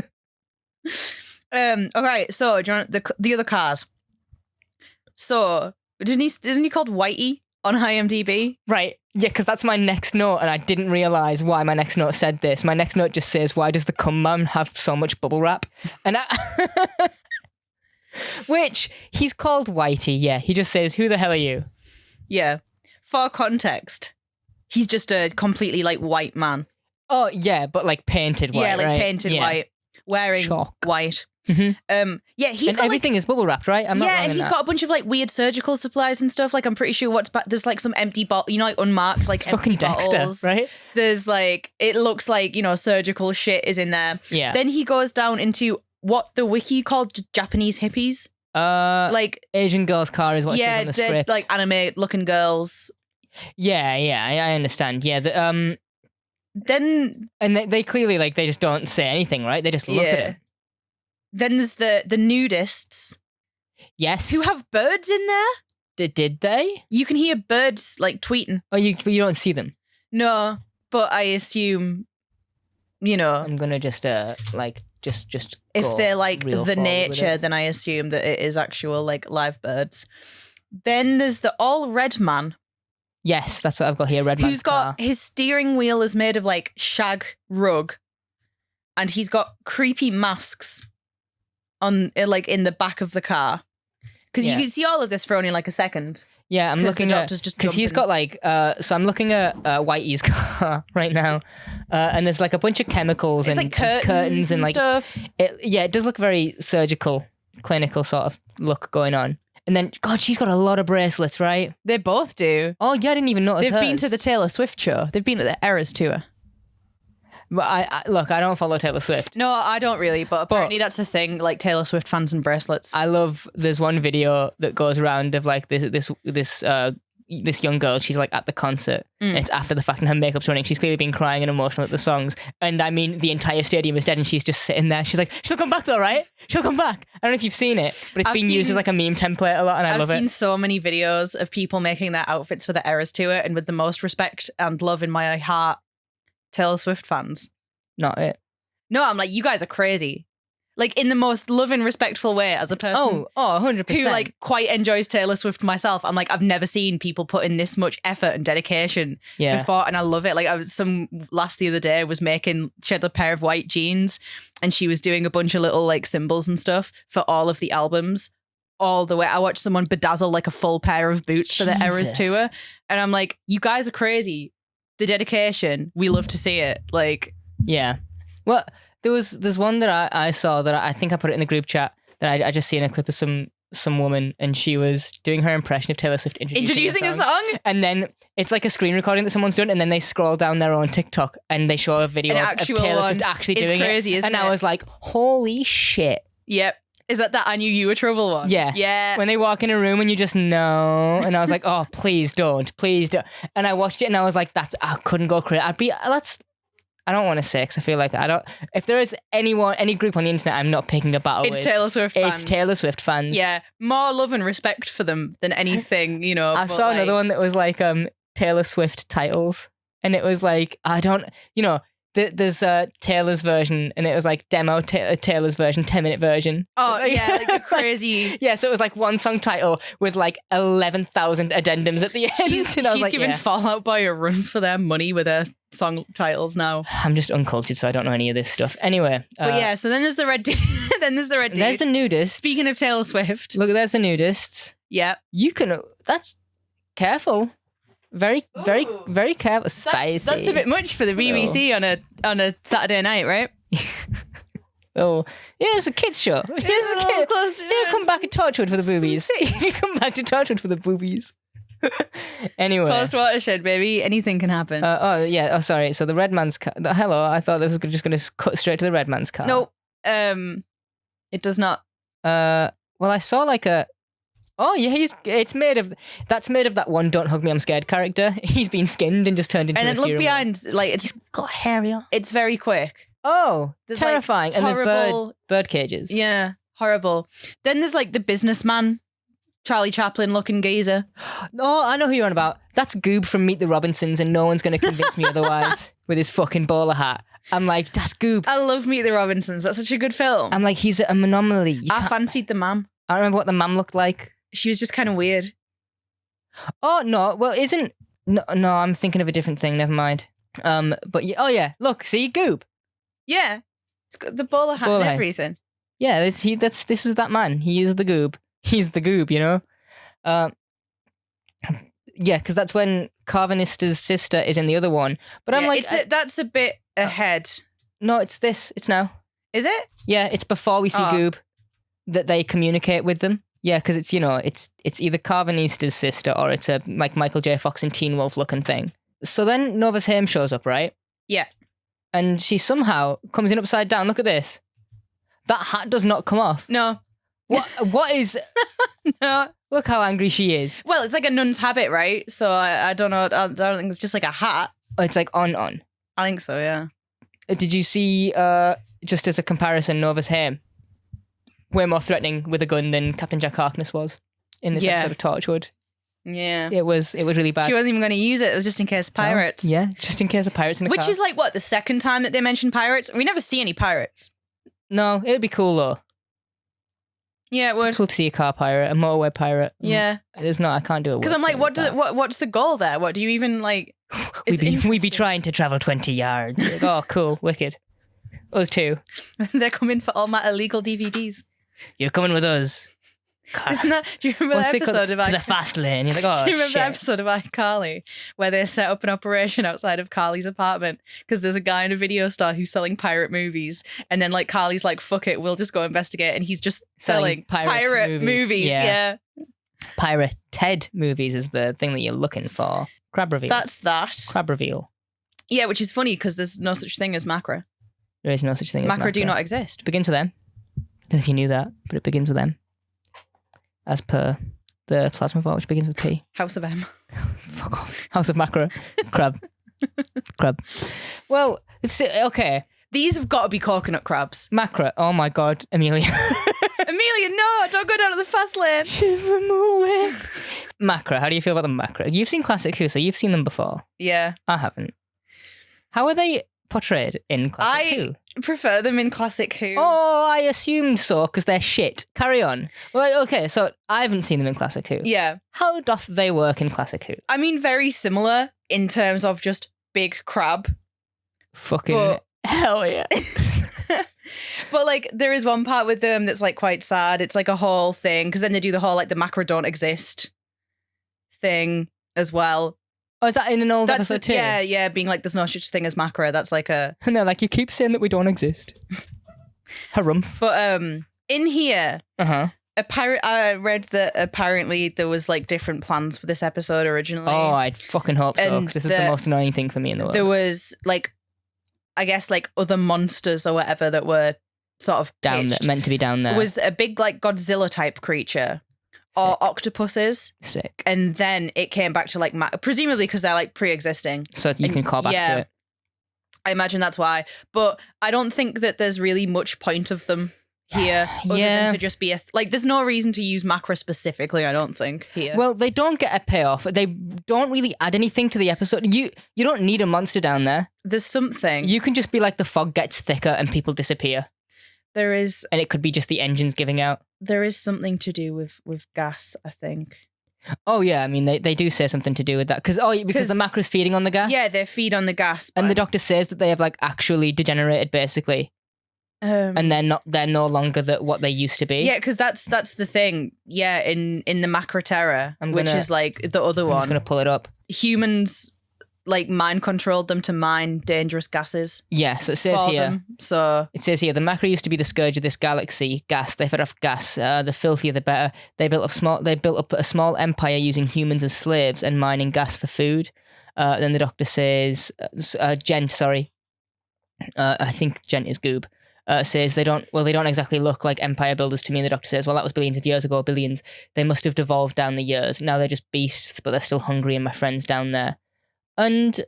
Okay, so do you want the other cars? So didn't he called Whitey on IMDb? Right. Yeah, because that's my next note, and I didn't realise why my next note said this. My next note just says, why does the cum man have so much bubble wrap? And which, he's called Whitey, yeah. He just says, who the hell are you? Yeah. For context, he's just a completely like white man. Oh, yeah, but like painted white, Yeah, like right? painted Yeah. white, wearing Shock. white. Mm-hmm. Yeah, he's And got everything is bubble wrapped, right? I'm not yeah, wrong and in he's that. got a bunch of like weird surgical supplies and stuff. Like I'm pretty sure there's like some empty bottle, like unmarked, like fucking empty Dexter, bottles. right? There's like it looks like surgical shit is in there. Yeah. Then he goes down into what the wiki called Japanese hippies, like Asian girl's car is what it says yeah, on the they're script. like anime looking girls. Yeah, I understand. Yeah, Then and they clearly like they just don't say anything, right? They just look at it. Then there's the nudists Yes. who have birds in there. Did they? You can hear birds like tweeting. Oh, you don't see them. No, but I assume, I'm gonna just just if go they're like real the forward with nature, it. then I assume that it is actual like live birds. Then there's the all red man Yes, that's what I've got here. Red man's who's got car. his steering wheel is made of like shag rug, and he's got creepy masks on like in the back of the car because Yeah. you can see all of this for only like a second. Yeah, I'm 'Cause looking the at doctor's just because he's jumping. got like so I'm looking at Whitey's car right now, and there's like a bunch of chemicals It's and like curtains and like stuff. it does look very surgical, clinical sort of look going on. And then God, she's got a lot of bracelets, right? They both do. Oh yeah, I didn't even notice. They've been hers. to the Taylor Swift show. They've been to the Eras tour. But I look, I don't follow Taylor Swift. No, I don't really, but apparently that's a thing, like Taylor Swift fans and bracelets. I love. There's one video that goes around of like this young girl. She's like at the concert. And it's after the fact, and her makeup's running. She's clearly been crying and emotional at the songs. And I mean, the entire stadium is dead, and she's just sitting there. She's like, she'll come back though, right? She'll come back. I don't know if you've seen it, but it's been used as like a meme template a lot, and I love it. I've seen so many videos of people making their outfits for the Eras tour, and with the most respect and love in my heart, Taylor Swift fans. Not it. No, I'm like, you guys are crazy. Like, in the most loving, respectful way as a person. Oh, 100%. Who like quite enjoys Taylor Swift myself. I'm like, I've never seen people put in this much effort and dedication before, and I love it. Like, some lass the other day was she had a pair of white jeans, and she was doing a bunch of little like symbols and stuff for all of the albums, all the way. I watched someone bedazzle like a full pair of boots for the Eras tour, and I'm like, you guys are crazy. The dedication, we love to see it. Like, yeah. Well, there's one that I saw that I think I put it in the group chat that I just seen a clip of some woman, and she was doing her impression of Taylor Swift introducing a song, and then it's like a screen recording that someone's done, and then they scroll down their own TikTok and they show a video of Taylor Swift actually doing crazy, it, and I was like, holy shit. Yep. Is that I Knew You Were Trouble one? Yeah. Yeah. When they walk in a room and you just know, and I was like, oh, please don't. And I watched it and I was like, I couldn't go crazy. I don't want to say, because I feel like if there is any group on the internet I'm not picking a battle with. It's Taylor Swift fans. It's Taylor Swift fans. Yeah. More love and respect for them than anything, you know. I saw another one that was like Taylor Swift titles. And it was like, there's Taylor's version, and it was like demo Taylor's version, 10-minute version. Oh, yeah, like a crazy. Yeah, so it was like one song title with like 11,000 addendums at the end. She's like, giving Fall Out Boy a run for their money with her song titles now. I'm just uncultured, so I don't know any of this stuff. Anyway. But yeah, so then there's the red dude. There's the nudists. Speaking of Taylor Swift. Look, there's the nudists. Yeah. That's careful. Very, very, very careful. Spicy. That's a bit much for the BBC on a Saturday night, right? Oh, yeah, it's a kids show. Come back to Torchwood for the boobies. Come back to Torchwood for the boobies. Anyway. Post watershed, baby. Anything can happen. Sorry. So the red man's car. Hello, I thought this was just going to cut straight to the red man's car. No, it does not. Well, I saw like a. Oh yeah, that's made of that one "Don't Hug Me, I'm Scared" character. He's been skinned and just turned into. And a then look behind, like he's got hair. It's very quick. Oh, there's terrifying! Like, and there's bird cages. Yeah, horrible. Then there's like the businessman, Charlie Chaplin looking geezer. Oh, I know who you're on about. That's Goob from Meet the Robinsons, and no one's going to convince me otherwise. With his fucking bowler hat, I'm like, that's Goob. I love Meet the Robinsons. That's such a good film. I'm like, he's an anomaly. I fancied the mum. I remember what the mum looked like. She was just kind of weird. Oh no! Well, no? I'm thinking of a different thing. Never mind. But yeah, oh yeah. Look, see, Goob. Yeah, it's got the bowler hat and everything. Yeah, this is that man. He is the Goob. He's the Goob, you know. Yeah, because that's when Carvanista's sister is in the other one. But I'm like, that's a bit ahead. No, it's this. It's now. Is it? Yeah, it's before we see Goob that they communicate with them. Yeah, because it's it's either Carvanista's sister or it's a like Michael J. Fox and Teen Wolf looking thing. So then Nova's Haim shows up, right? Yeah. And she somehow comes in upside down. Look at this. That hat does not come off. No. What is... No. Look how angry she is. Well, it's like a nun's habit, right? So I don't know. I don't think it's just like a hat. It's like on. I think so, yeah. Did you see, just as a comparison, Nova's Haim? Way more threatening with a gun than Captain Jack Harkness was in this episode of Torchwood. Yeah. It was really bad. She wasn't even going to use it. It was just in case of pirates. No. Yeah, just in case of pirates in the car. Which is like, what, the second time that they mentioned pirates? We never see any pirates. No, it would be cool though. Yeah, it would. It's cool to see a car pirate, a motorway pirate. Yeah. There's not, I can't do it. Because I'm like, what's the goal there? What do you even like? We'd be trying to travel 20 yards. Like, oh, cool, wicked. Us too. They're coming for all my illegal DVDs. You're coming with us. Isn't that? Do you remember What's that it called? episode of To the fast lane. You're like, oh, Do you remember shit. that episode of iCarly where they set up an operation outside of Carly's apartment because there's a guy in a video store who's selling pirate movies, and then like Carly's like, "Fuck it, we'll just go investigate," and he's just selling pirate movies. Yeah. Pirated movies is the thing that you're looking for. Crab reveal. That's that. Crab reveal. Yeah, which is funny because there's no such thing as Macra. There is no such thing as Macra do not exist. Begins with M. Don't know if you knew that, but it begins with M. As per the plasma vault, which begins with P. House of M. Fuck off. House of Macra. Crab. Crab. Well, it's okay. These have got to be coconut crabs. Macra. Oh my god, Amelia. Amelia, no, don't go down to the fast lane. Macra. How do you feel about the Macra? You've seen Classic Who, so you've seen them before. Yeah. I haven't. How are they portrayed in Classic Who? I prefer them in Classic Who. Oh, I assumed so, because they're shit. Carry on. Well, okay, so I haven't seen them in Classic Who. Yeah. How doth they work in Classic Who? I mean, very similar in terms of just big crab. Fucking hell yeah. But like, there is one part with them that's like quite sad. It's like a whole thing, because then they do the whole like the Macra don't exist thing as well. Oh, is that in an old episode too? Yeah, being like, there's no such thing as Macra. That's like a... No, like, you keep saying that we don't exist. Harumph. But in here, Uh-huh. I read that apparently there was like different plans for this episode originally. Oh, I fucking hope so, And because this is the most annoying thing for me in the world. There was like, I guess like other monsters or whatever that were sort of down there, pitched. meant to be down there. It was a big like Godzilla type creature. Or octopuses. Sick. And then it came back to like, presumably because they're like pre-existing. So you can call back to it. I imagine that's why. But I don't think that there's really much point of them here other than to just be like, there's no reason to use Macra specifically, I don't think, here. Well, they don't get a payoff. They don't really add anything to the episode. You don't need a monster down there. There's something. You can just be like, the fog gets thicker and people disappear. There is... And it could be just the engines giving out. There is something to do with gas, I think. Oh, yeah. I mean, they do say something to do with that. Because the Macra's feeding on the gas? Yeah, they feed on the gas. And the doctor says that they have, like, actually degenerated, basically. And they're no longer what they used to be. Yeah, because that's the thing. Yeah, in the Macra Terror, which is, like, the other one. I'm just going to pull it up. Humans... like mind controlled them to mine dangerous gases. Yeah, so it says here. So it says here, the Macra used to be the scourge of this galaxy. Gas, they fed off gas. The filthier the better. They built up a small empire using humans as slaves and mining gas for food. Then the doctor says, Gent, sorry. I think Gent is Goob. Says they don't exactly look like empire builders to me. And the doctor says, well, that was billions of years ago, billions. They must have devolved down the years. Now they're just beasts, but they're still hungry, and my friends down there. And,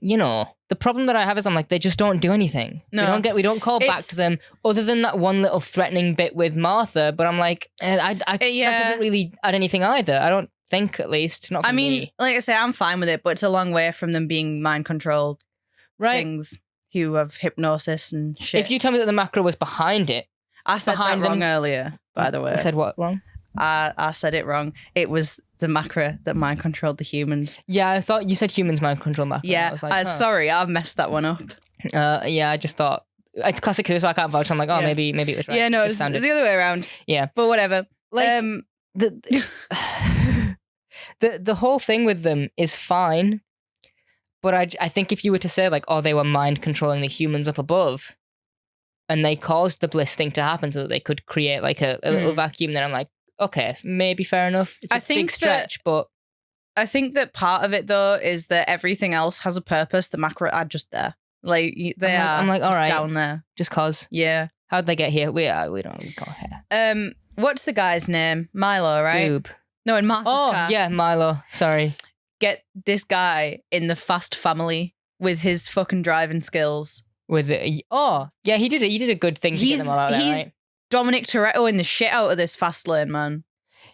you know, the problem that I have is I'm like, they just don't do anything. No. We don't call back to them other than that one little threatening bit with Martha. But I'm like, that doesn't really add anything either. I don't think, at least. Not for me. Like I say, I'm fine with it, but it's a long way from them being mind controlled things who have hypnosis and shit. If you tell me that the Macra was behind it. I said that wrong earlier, by the way. I said what wrong? I said it wrong. It was the Macra that mind controlled the humans. Yeah, I thought you said humans mind control Macra. Yeah, I was like, sorry, I've messed that one up. Yeah, I just thought it's Classic Who, so I can't vouch. I'm like, maybe it was right. Yeah, no, it's the other way around. Yeah, but whatever. Like the whole thing with them is fine, but I think if you were to say like, they were mind controlling the humans up above, and they caused the bliss thing to happen so that they could create like a little vacuum, then I'm like, okay, maybe fair enough. It's a big stretch, but I think that part of it though is that everything else has a purpose. The Macra are just there, like I'm like, all right, down there, just cause. Yeah, how'd they get here? We don't go here. What's the guy's name? Milo, right? Goob. No, in Martha's car. Yeah, Milo. Sorry. Get this guy in the Fast family with his fucking driving skills. With it. Yeah, he did it. He did a good thing to get them all out there, right? Dominic Toretto in the shit out of this fast lane, man.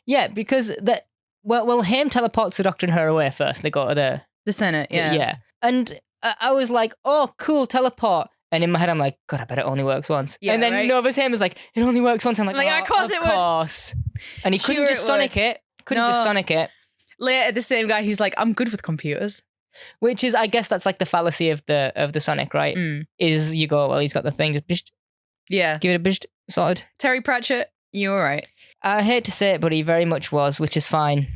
Yeah, because him teleports the doctor and her away first. They go to the Senate, yeah. Yeah. And I was like, oh, cool, teleport. And in my head, I'm like, God, I bet it only works once. Yeah, and then Nova's him was like, it only works once. I'm like, of course it would. And he couldn't just Sonic it. Later, the same guy who's like, I'm good with computers. Which is, I guess that's like the fallacy of the Sonic, right? Is you go, well, he's got the thing, just yeah, give it a sorted. Terry Pratchett. You were right. I hate to say it, but he very much was, which is fine.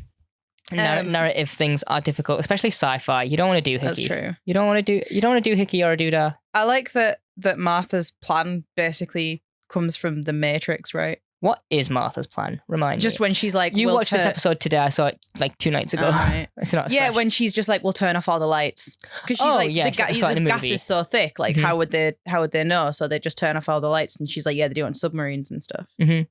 Narrative things are difficult, especially sci-fi. You don't want to do hickey. That's true. You don't want to do hickey or a doodah. I like that Martha's plan basically comes from the Matrix, right? What is Martha's plan? Remind me. Just when she's like, you watched this episode today. I saw it like 2 nights ago. Right. It's not. Yeah, fresh. when she's just like, we'll turn off all the lights because she's this gas is so thick. Like, how would they know? So they just turn off all the lights, and she's like, yeah, they do it on submarines and stuff. Mm-hmm.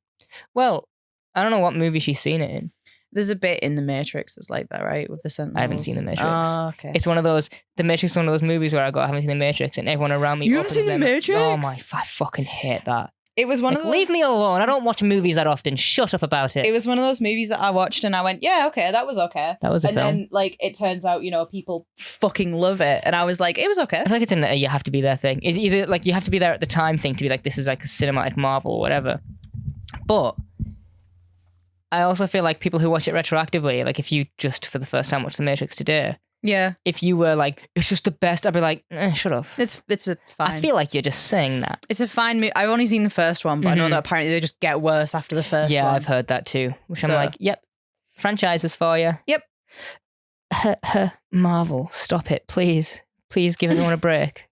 Well, I don't know what movie she's seen it in. There's a bit in The Matrix that's like that, right? With the Sentinels. I haven't seen The Matrix. Oh, okay. It's one of those. The Matrix is one of those movies where I go, I haven't seen The Matrix, and everyone around me. You haven't seen The Matrix? Oh my! I fucking hate that. It was one of those. Leave me alone. I don't watch movies that often. Shut up about it. It was one of those movies that I watched and I went, yeah, okay, that was okay. That was a film. And then, like, it turns out, people fucking love it. And I was like, it was okay. I feel like it's a you have to be there thing. It's either like you have to be there at the time thing to be like, this is like a cinematic marvel or whatever. But I also feel like people who watch it retroactively, like if you just for the first time watch The Matrix today, yeah, if you were like, it's just the best, I'd be like, shut up. It's a fine. I feel like you're just saying that. It's a fine movie. I've only seen the first one, but I know that apparently they just get worse after the first one. Yeah, I've heard that too. Which I'm like, yep, franchises for you. Yep. Marvel, stop it, please. Please give everyone a break.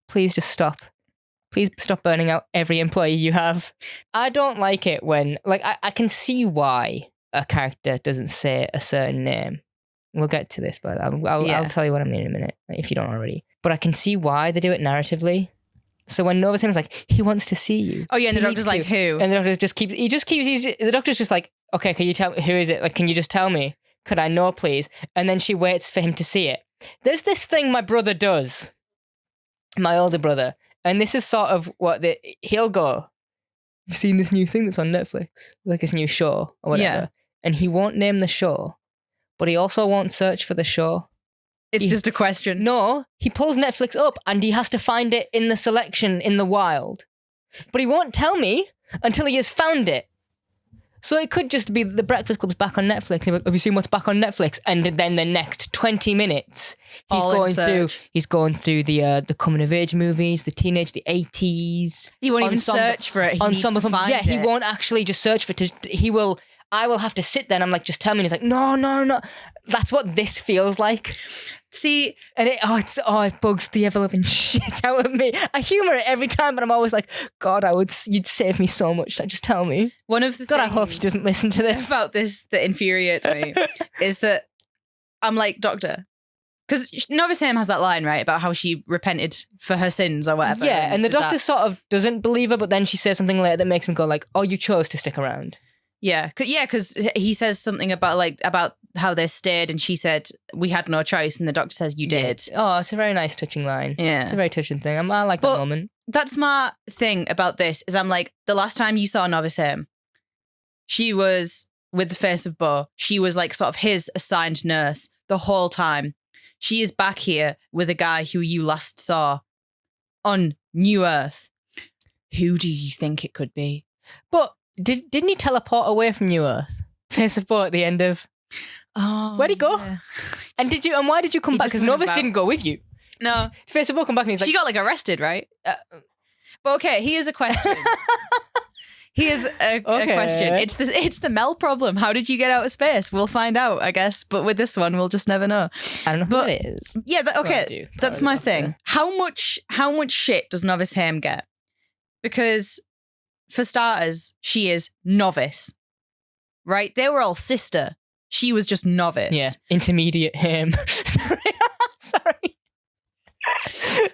Please just stop. Please stop burning out every employee you have. I don't like it when, like, I can see why a character doesn't say a certain name. We'll get to this, but I'll tell you what I mean in a minute, if you don't already. But I can see why they do it narratively. So when Nova Tim's like, he wants to see you. Oh yeah, and the doctor's like, who? And the doctor just keeps, the doctor's just like, okay, can you tell me, who is it? Like, can you just tell me? Could I know, please? And then she waits for him to see it. There's this thing my brother does, my older brother, and this is sort of what he'll go, you've seen this new thing that's on Netflix, like this new show or whatever. Yeah. And he won't name the show. But he also won't search for the show. It's just a question. No, he pulls Netflix up and he has to find it in the selection in the wild. But he won't tell me until he has found it. So it could just be The Breakfast Club's back on Netflix. Like, have you seen what's back on Netflix? And then the next 20 minutes, he's going through the coming of age movies, the 80s. He won't even search for it. He needs to find it. He won't actually just search for it. I will have to sit there and I'm like, just tell me. And he's like, no. That's what this feels like. See, and it bugs the ever-loving shit out of me. I humour it every time, but I'm always like, God, you'd save me so much. Like, just tell me. One of the God, things I hope he doesn't listen to this. About this that infuriates me is that I'm like, Doctor, because Nova Tim has that line, right, about how she repented for her sins or whatever. Yeah, and the doctor sort of doesn't believe her, but then she says something later that makes him go like, oh, you chose to stick around. Yeah, because he says something about how they stayed, and she said we had no choice, and the doctor says you did. Oh, it's a very nice, touching line. Yeah, it's a very touching thing. I like that moment. That's my thing about this. Is I'm like, the last time you saw Nova Tim, she was with the face of Bo. She was like sort of his assigned nurse the whole time. She is back here with a guy who you last saw on New Earth. Who do you think it could be? But didn't he teleport away from New Earth? Face of Bo at the end of. Oh, where'd he go? Yeah. And why did you come back? Because Novus didn't go with you. No. Face of Bo come back and he's like, she got like arrested, right? But okay, here's a question. Here's a question. It's the Mel problem. How did you get out of space? We'll find out, I guess. But with this one, we'll just never know. I don't know who it is. Yeah, okay. That's my thing. How much shit does Novice Haim get? Because for starters, she is novice. Right? They were all sister. She was just novice. Yeah. Intermediate Haim. Sorry.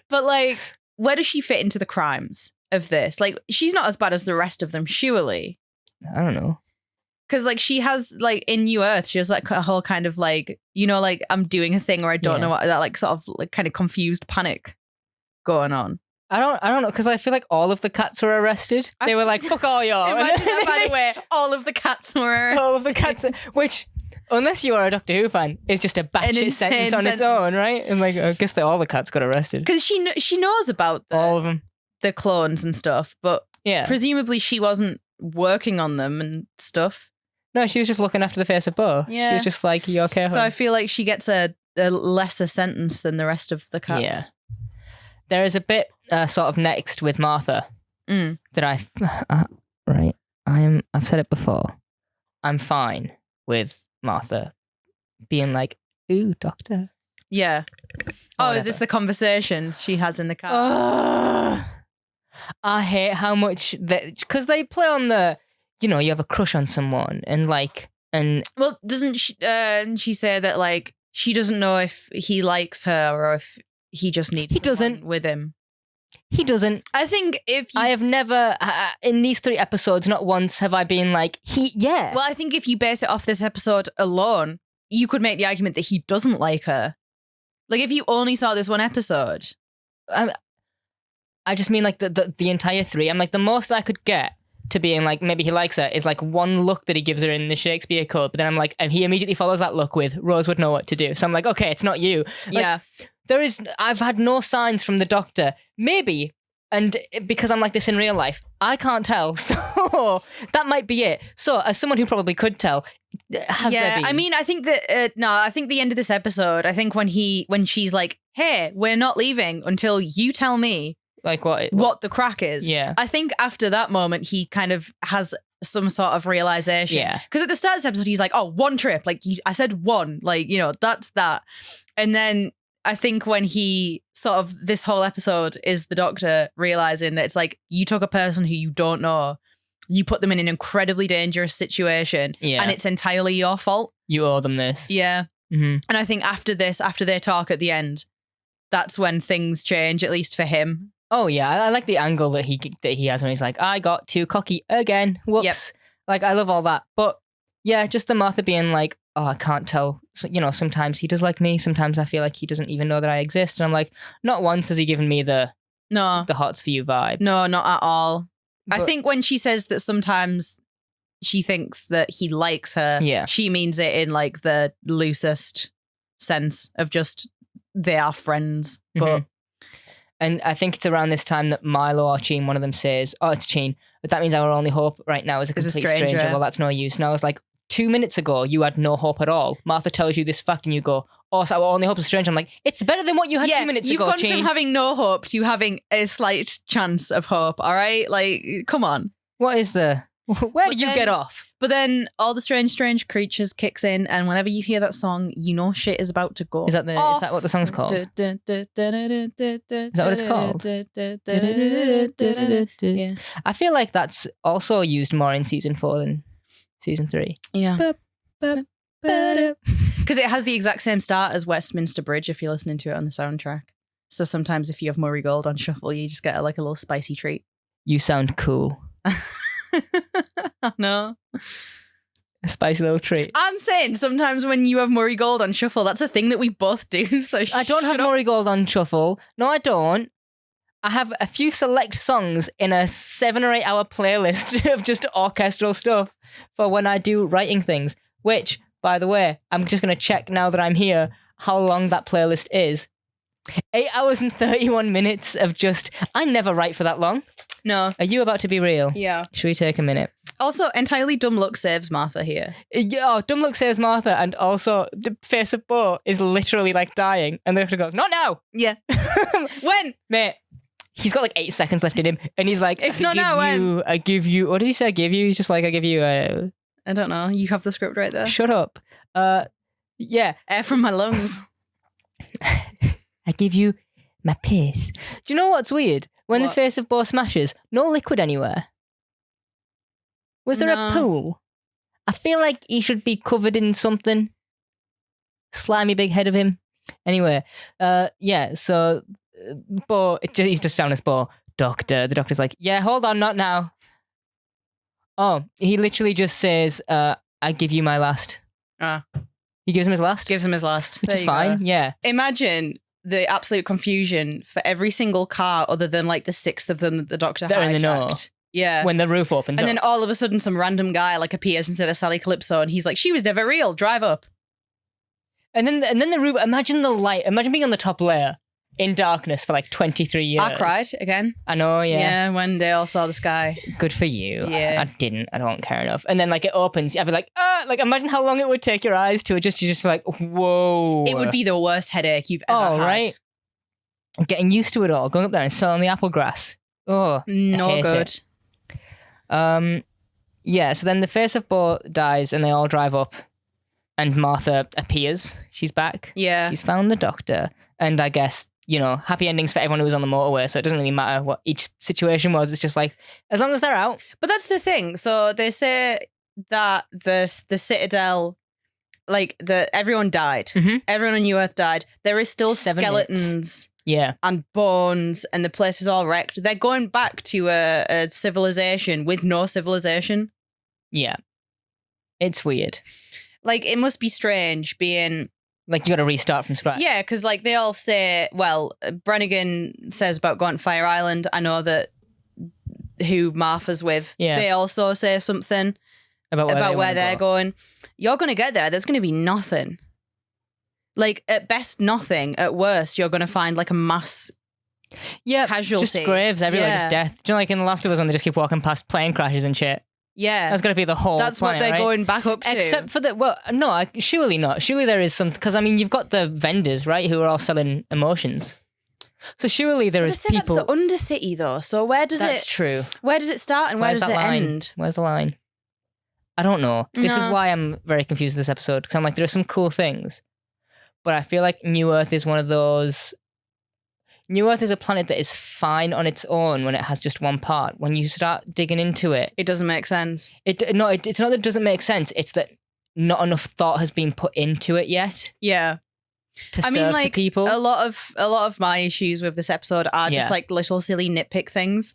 But like, where does she fit into the crimes of this? Like, she's not as bad as the rest of them, surely. I don't know. Because like, she has like in New Earth, she has like a whole kind of like, like I'm doing a thing or I don't know what, that like sort of like kind of confused panic going on. I don't know, because I feel like all of the cats were arrested. They were like, fuck all y'all. Imagine that, by the way, all of the cats were arrested. All of the cats, which, unless you are a Doctor Who fan, is just a batshit sentence on its own, right? And like, I guess all the cats got arrested. Because she knows about all of them, the clones and stuff, but presumably she wasn't working on them and stuff. No, she was just looking after the face of Bo. Yeah. She was just like, you okay? So I feel like she gets a lesser sentence than the rest of the cats. Yeah. There is a bit sort of next with Martha that right. I've said it before. I'm fine with Martha being like, ooh, doctor. Yeah. Oh, is this the conversation she has in the car? I hate how much that, because they play on the, you have a crush on someone and well, doesn't she say that like she doesn't know if he likes her or if he just needs someone with him? He doesn't. I think I have never, in these 3 episodes, not once have I been like, yeah. Well, I think if you base it off this episode alone, you could make the argument that he doesn't like her. Like, if you only saw this one episode. I just mean, like, the entire 3. I'm like, the most I could get to being like, maybe he likes her is, like, one look that he gives her in the Shakespeare Code. But then I'm like, and he immediately follows that look with, Rose would know what to do. So I'm like, okay, it's not you. Like, yeah. I've had no signs from the doctor. Maybe, and because I'm like this in real life, I can't tell. So that might be it. So as someone who probably could tell, has there been? I mean, I think that, I think the end of this episode, I think when she's like, hey, we're not leaving until you tell me like what the crack is. Yeah. I think after that moment, he kind of has some sort of realization. Yeah. Because at the start of this episode, he's like, oh, one trip. Like, I said one. Like, that's that. And then I think when he sort of, this whole episode is the doctor realizing that it's like, you took a person who you don't know, you put them in an incredibly dangerous situation, and it's entirely your fault. You owe them this. Yeah. Mm-hmm. And I think after their talk at the end, that's when things change, at least for him. Oh yeah, I like the angle that he has when he's like, I got too cocky again. Whoops. Yep. Like, I love all that. But yeah, just the Martha being like, oh, I can't tell. So, sometimes he does like me. Sometimes I feel like he doesn't even know that I exist. And I'm like, not once has he given me the hots for you vibe. No, not at all. But I think when she says that sometimes she thinks that he likes her, she means it in like the loosest sense of just they are friends. But and I think it's around this time that Milo or Cheen, one of them says, oh, it's Cheen, but that means our only hope right now is a complete stranger. Well, that's no use. And I was like, 2 minutes ago, you had no hope at all. Martha tells you this fact and you go, oh, so our only hope is a stranger. I'm like, it's better than what you had 2 minutes ago, You've gone Cheen. from having no hope to having a slight chance of hope, all right? Like, come on. Where do you get off? But then all the strange creatures kicks in, and whenever you hear that song, you know shit is about to go. Is that what the song's called? Is that what it's called? Yeah. I feel like that's also used more in season 4 than season 3. Yeah. Because it has the exact same start as Westminster Bridge if you're listening to it on the soundtrack. So sometimes if you have Murray Gold on shuffle, you just get a little spicy treat. You sound cool. No. A spicy little treat. I'm saying sometimes when you have Murray Gold on shuffle, that's a thing that we both do. So I don't have Murray Gold on shuffle. No, I don't. I have a few select songs in a 7 or 8 hour playlist of just orchestral stuff for when I do writing things, which, by the way, I'm just going to check now that I'm here how long that playlist is. 8 hours and 31 minutes of just, I never write for that long. No. Are you about to be real? Yeah. Should we take a minute? Also, entirely dumb look saves Martha here. Yeah, dumb look saves Martha, and also the face of Bo is literally like dying, and the doctor goes, not now! Yeah. When? Mate, he's got like 8 seconds left in him, and he's like, if not now, when? I give you, what did he say I give you? He's just like, I give you a... I don't know, you have the script right there. Shut up. Yeah. Air from my lungs. I give you my piss. Do you know what's weird? When the face of Bo smashes, no liquid anywhere. Was there a pool? I feel like he should be covered in something. Slimy big head of him. Anyway, yeah, so Bo, he's just down as Bo. Doctor. The doctor's like, yeah, hold on, not now. Oh, he literally just says, I give you my last. He gives him his last? Gives him his last. Which is fine, yeah. Imagine the absolute confusion for every single car other than like the 6th of them that the doctor They're hijacked. in the know. Yeah. When the roof opens and up. then all of a sudden some random guy like appears instead of Sally Calypso and he's like, she was never real, drive up. And then the roof, imagine the light, imagine being on the top layer in darkness for like 23 years. I cried again. I know, yeah. Yeah, when they all saw the sky. Good for you. Yeah. I didn't. I don't care enough. And then like it opens, I'd be like, imagine how long it would take your eyes to adjust. You just be like, whoa. It would be the worst headache you've ever had. Right? Getting used to it all, going up there and smelling the apple grass. Oh, no good. Yeah, so then the face of Bo dies and they all drive up and Martha appears. She's back. Yeah. She's found the doctor. And I guess, happy endings for everyone who was on the motorway, so it doesn't really matter what each situation was. It's just like, as long as they're out. But that's the thing. So they say that the Citadel, like, everyone died. Mhm. Everyone on New Earth died. There is still 7 skeletons Yeah. and bones, and the place is all wrecked. They're going back to a civilization with no civilization. Yeah. It's weird. Like, it must be strange being... Like, you got to restart from scratch. Yeah, because, like, they all say... Well, Brannigan says about going to Fire Island. I know that who Martha's with, they also say something about where they're going. You're going to get there. There's going to be nothing. Like, at best, nothing. At worst, you're going to find, like, a mass casualty. Just graves everywhere, just death. Do you know, like in The Last of Us when they just keep walking past plane crashes and shit? Yeah. That's got to be the whole That's planet, what they're right? going back up to. Except for the... Well, no, surely not. Surely there is some... Because, I mean, you've got the vendors, right, who are all selling emotions. So surely there is people... That's the Undercity, though. So where does That's true. Where does it start and where does it end? Where's the line? I don't know. This is why I'm very confused with this episode, because I'm like, there are some cool things, but I feel like New Earth is one of those... New Earth is a planet that is fine on its own when it has just one part. When you start digging into it... It doesn't make sense. It's not that it doesn't make sense, it's that not enough thought has been put into it yet. Yeah. To serve to people. A lot of my issues with this episode are just like little silly nitpick things.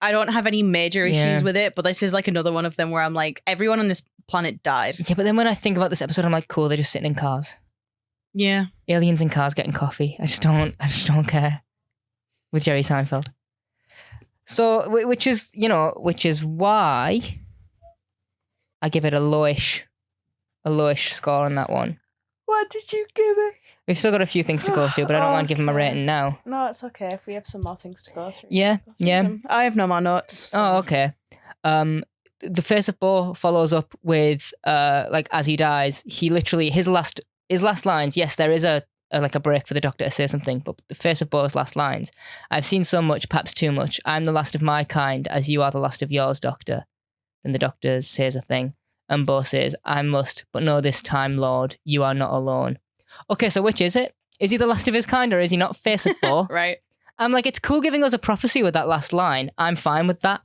I don't have any major issues with it, but this is like another one of them where I'm like, everyone on this planet died. Yeah, but then when I think about this episode, I'm like, cool, they're just sitting in cars. Yeah. Aliens in cars getting coffee. I just don't care. With Jerry Seinfeld. So, which is why I give it a lowish score on that one. What did you give it? We've still got a few things to go through, but I don't mind giving my rating now. No, it's okay if we have some more things to go through. Yeah. I have no more notes. So. Oh, okay. The face of Bo follows up with like as he dies, he literally his last lines. Yes, there is a break for the doctor to say something, but the face of Bo's last lines. I've seen so much, perhaps too much. I'm the last of my kind, as you are the last of yours, Doctor. Then the doctor says a thing, and Bo says, I must, but know this time, Lord, you are not alone. Okay, so which is it? Is he the last of his kind, or is he not face of Bo? Right. I'm like, it's cool giving us a prophecy with that last line. I'm fine with that.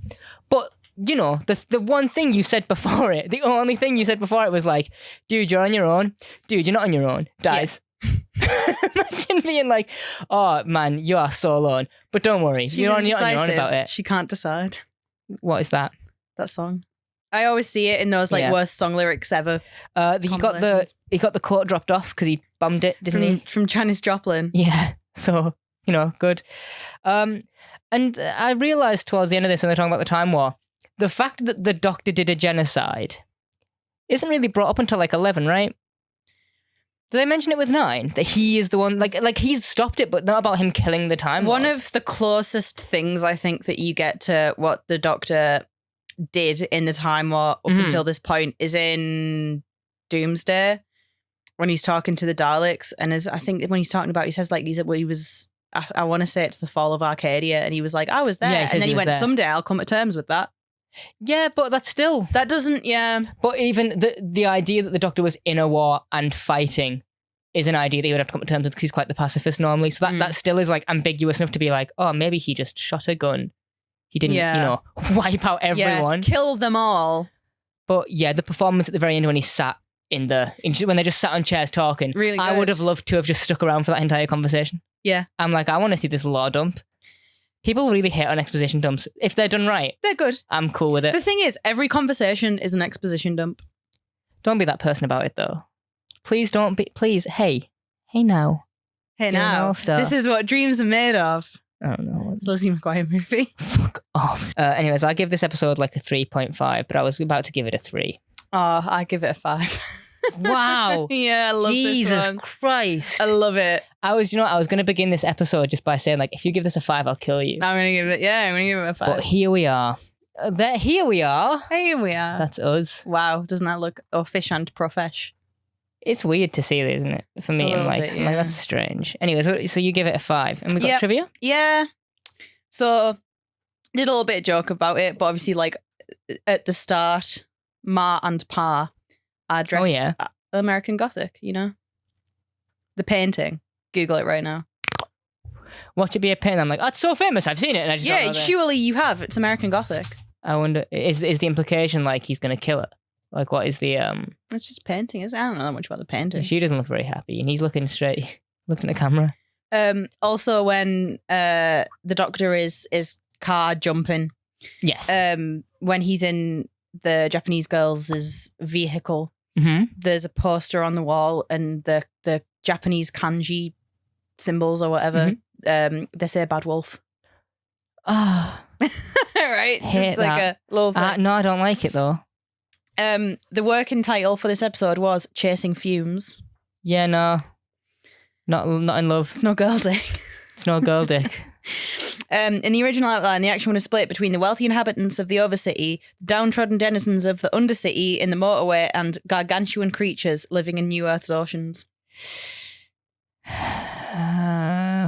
But, the one thing you said before it, the only thing you said before it was like, dude, you're on your own. Dude, you're not on your own. Dies. Yeah. Imagine being like, oh, man, you are so alone. But don't worry. You're on your own about it. She can't decide. What is that? That song. I always see it in those worst song lyrics ever. He got the quote dropped off because he bummed it, didn't he? From Janis Joplin. Yeah. So, good. And I realised towards the end of this when they're talking about the Time War, the fact that the Doctor did a genocide isn't really brought up until like 11, right? Did they mention it with 9? That he is the one, like he's stopped it, but not about him killing the Time Lords. One of the closest things I think that you get to what the Doctor did in the Time War up until this point is in Doomsday when he's talking to the Daleks, and I think when he's talking about, he says like he was. I want to say it's the fall of Arcadia, and he was like, I was there, and then he went, there. Someday I'll come to terms with that. Yeah, but that doesn't. Yeah, but even the idea that the Doctor was in a war and fighting is an idea that he would have to come to terms with because he's quite the pacifist normally. So that still is like ambiguous enough to be like, oh, maybe he just shot a gun. He didn't, wipe out everyone, kill them all. But yeah, the performance at the very end when he sat when they just sat on chairs talking, really good. I would have loved to have just stuck around for that entire conversation. Yeah, I'm like, I want to see this law dump. People really hate on exposition dumps. If they're done right, they're good. I'm cool with it. The thing is, every conversation is an exposition dump. Don't be that person about it, though. Please don't be. Please, hey now. Hey now. This is what dreams are made of. I don't know. Lizzie McGuire movie. Fuck off. Anyways, I'll give this episode like a 3.5, but I was about to give it a 3. Oh, I give it a 5. Wow. Yeah, I love Jesus this one. Christ. I love it. I was going to begin this episode just by saying, like, if you give this a 5, I'll kill you. I'm going to give it a 5. But here we are. Here we are. That's us. Wow, doesn't that look official and profesh? It's weird to see it, isn't it? For me, I'm like, that's strange. Anyways, so you give it a 5. And we got trivia? Yeah. So, did a little bit of joke about it, but obviously, like, at the start, Ma and Pa are dressed American Gothic, you know? The painting. Google it right now. Watch it be a painting. I'm like, that's so famous. I've seen it. And I just don't know surely you have. It's American Gothic. I wonder, is the implication like he's going to kill her? Like, what is the... It's just painting. I don't know that much about the painting. She doesn't look very happy, and he's looking straight, looking at the camera. Also, when the Doctor is car jumping. Yes. When he's in the Japanese girls' vehicle, there's a poster on the wall, and the Japanese kanji symbols or whatever, they say bad wolf. Oh. Right? Just like a little thing. No, I don't like it, though. The working title for this episode was Chasing Fumes. Yeah, no. Not in love. It's no girl dick. It's no girl dick. In the original outline, the action was split between the wealthy inhabitants of the Overcity, the downtrodden denizens of the Undercity in the Motorway, and gargantuan creatures living in New Earth's oceans.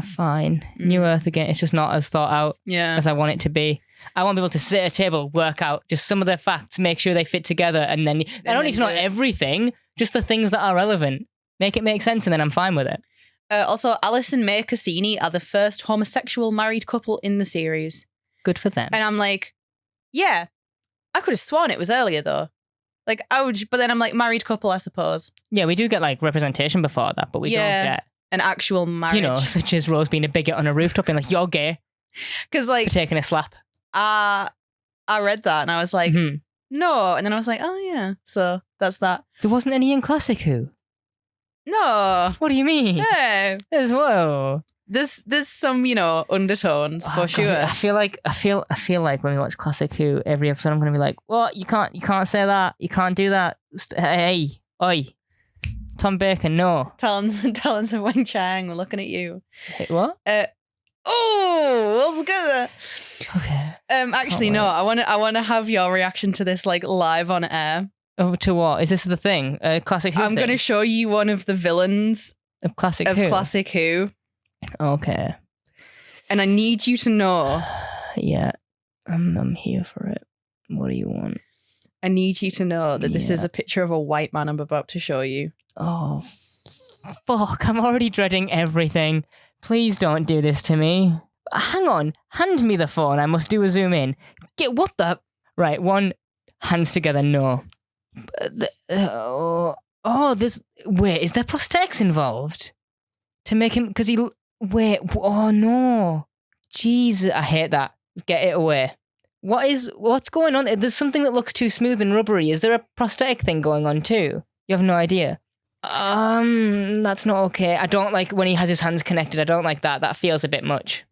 Fine. New Earth again. It's just not as thought out as I want it to be. I want people to sit at a table, work out just some of their facts, make sure they fit together, and then I don't need to know everything, just the things that are relevant. Make it make sense, and then I'm fine with it. Also, Alice and May Cassini are the first homosexual married couple in the series. Good for them. And I'm like, yeah, I could have sworn it was earlier though. Like but then I'm like, married couple, I suppose. Yeah, we do get like representation before that, but we don't get an actual marriage. You know, such as Rose being a bigot on a rooftop being like, you're gay. Because like for taking a slap. I read that and I was like, no. And then I was like, oh yeah. So that's that. There wasn't any in Classic Who? No. What do you mean? No. As well. There's some, undertones for sure. I feel like when we watch Classic Who, every episode I'm gonna be like, what? You can't say that. You can't do that. Hey, oi. Tom Baker, no. Talons and Wang Chang, we're looking at you. Hey, what? Let's go there. Okay. Actually, no. I want to have your reaction to this, like live on air. Oh, to what? Is this the thing? Classic Who? I'm going to show you one of the villains of Classic Who. Okay. And I need you to know. Yeah, I'm here for it. What do you want? I need you to know that this is a picture of a white man I'm about to show you. Oh, fuck. I'm already dreading everything. Please don't do this to me. Hang on. Hand me the phone. I must do a zoom in. What the... Right, one. Hands together, no. There's... Wait, is there prosthetics involved? To make him... Because he... Wait, oh no. Jesus, I hate that. Get it away. What's going on? There's something that looks too smooth and rubbery. Is there a prosthetic thing going on too? You have no idea. That's not okay. I don't like when he has his hands connected. I don't like that. That feels a bit much.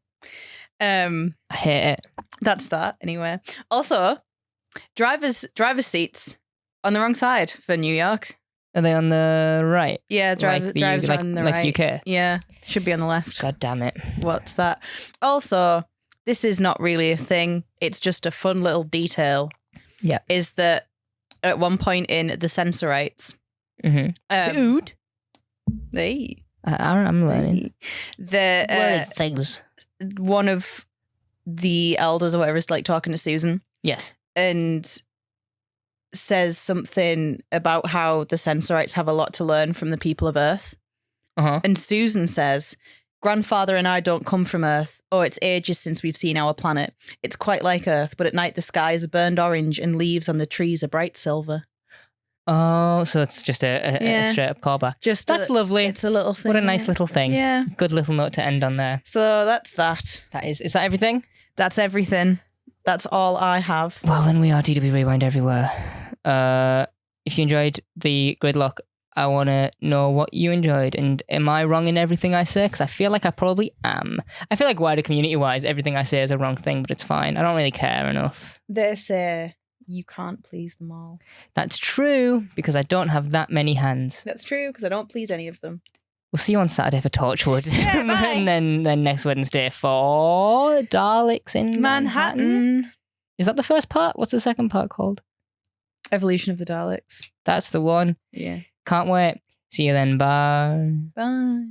I hate it. That's that anyway. Also, driver's seats on the wrong side for New York. Are they on the right? Yeah, driver's on the right. Like UK? Yeah, should be on the left. God damn it. What's that? Also, this is not really a thing. It's just a fun little detail. Yeah. Is that at one point in the Sensorites... Dude. Hey. I'm learning. The things. One of the elders or whatever is like talking to Susan. Yes. And says something about how the Sensorites have a lot to learn from the people of Earth. And Susan says, grandfather and I don't come from Earth. Oh, it's ages since we've seen our planet. It's quite like Earth, but at night the skies are burned orange and leaves on the trees are bright silver. Oh, so it's just a straight up callback. That's lovely. It's a little thing. What a nice little thing. Yeah. Good little note to end on there. So that's that. Is that everything? That's everything. That's all I have. Well, then we are DW Rewind everywhere. If you enjoyed the Gridlock, I want to know what you enjoyed. And am I wrong in everything I say? Because I feel like I probably am. I feel like wider community-wise, everything I say is a wrong thing, but it's fine. I don't really care enough. They say you can't please them all. That's true, because I don't have that many hands. That's true, because I don't please any of them. We'll see you on Saturday for Torchwood. Yeah, bye. And then next Wednesday for Daleks in Manhattan. Is that the first part? What's the second part called? Evolution of the Daleks. That's the one. Yeah. Can't wait. See you then. Bye. Bye.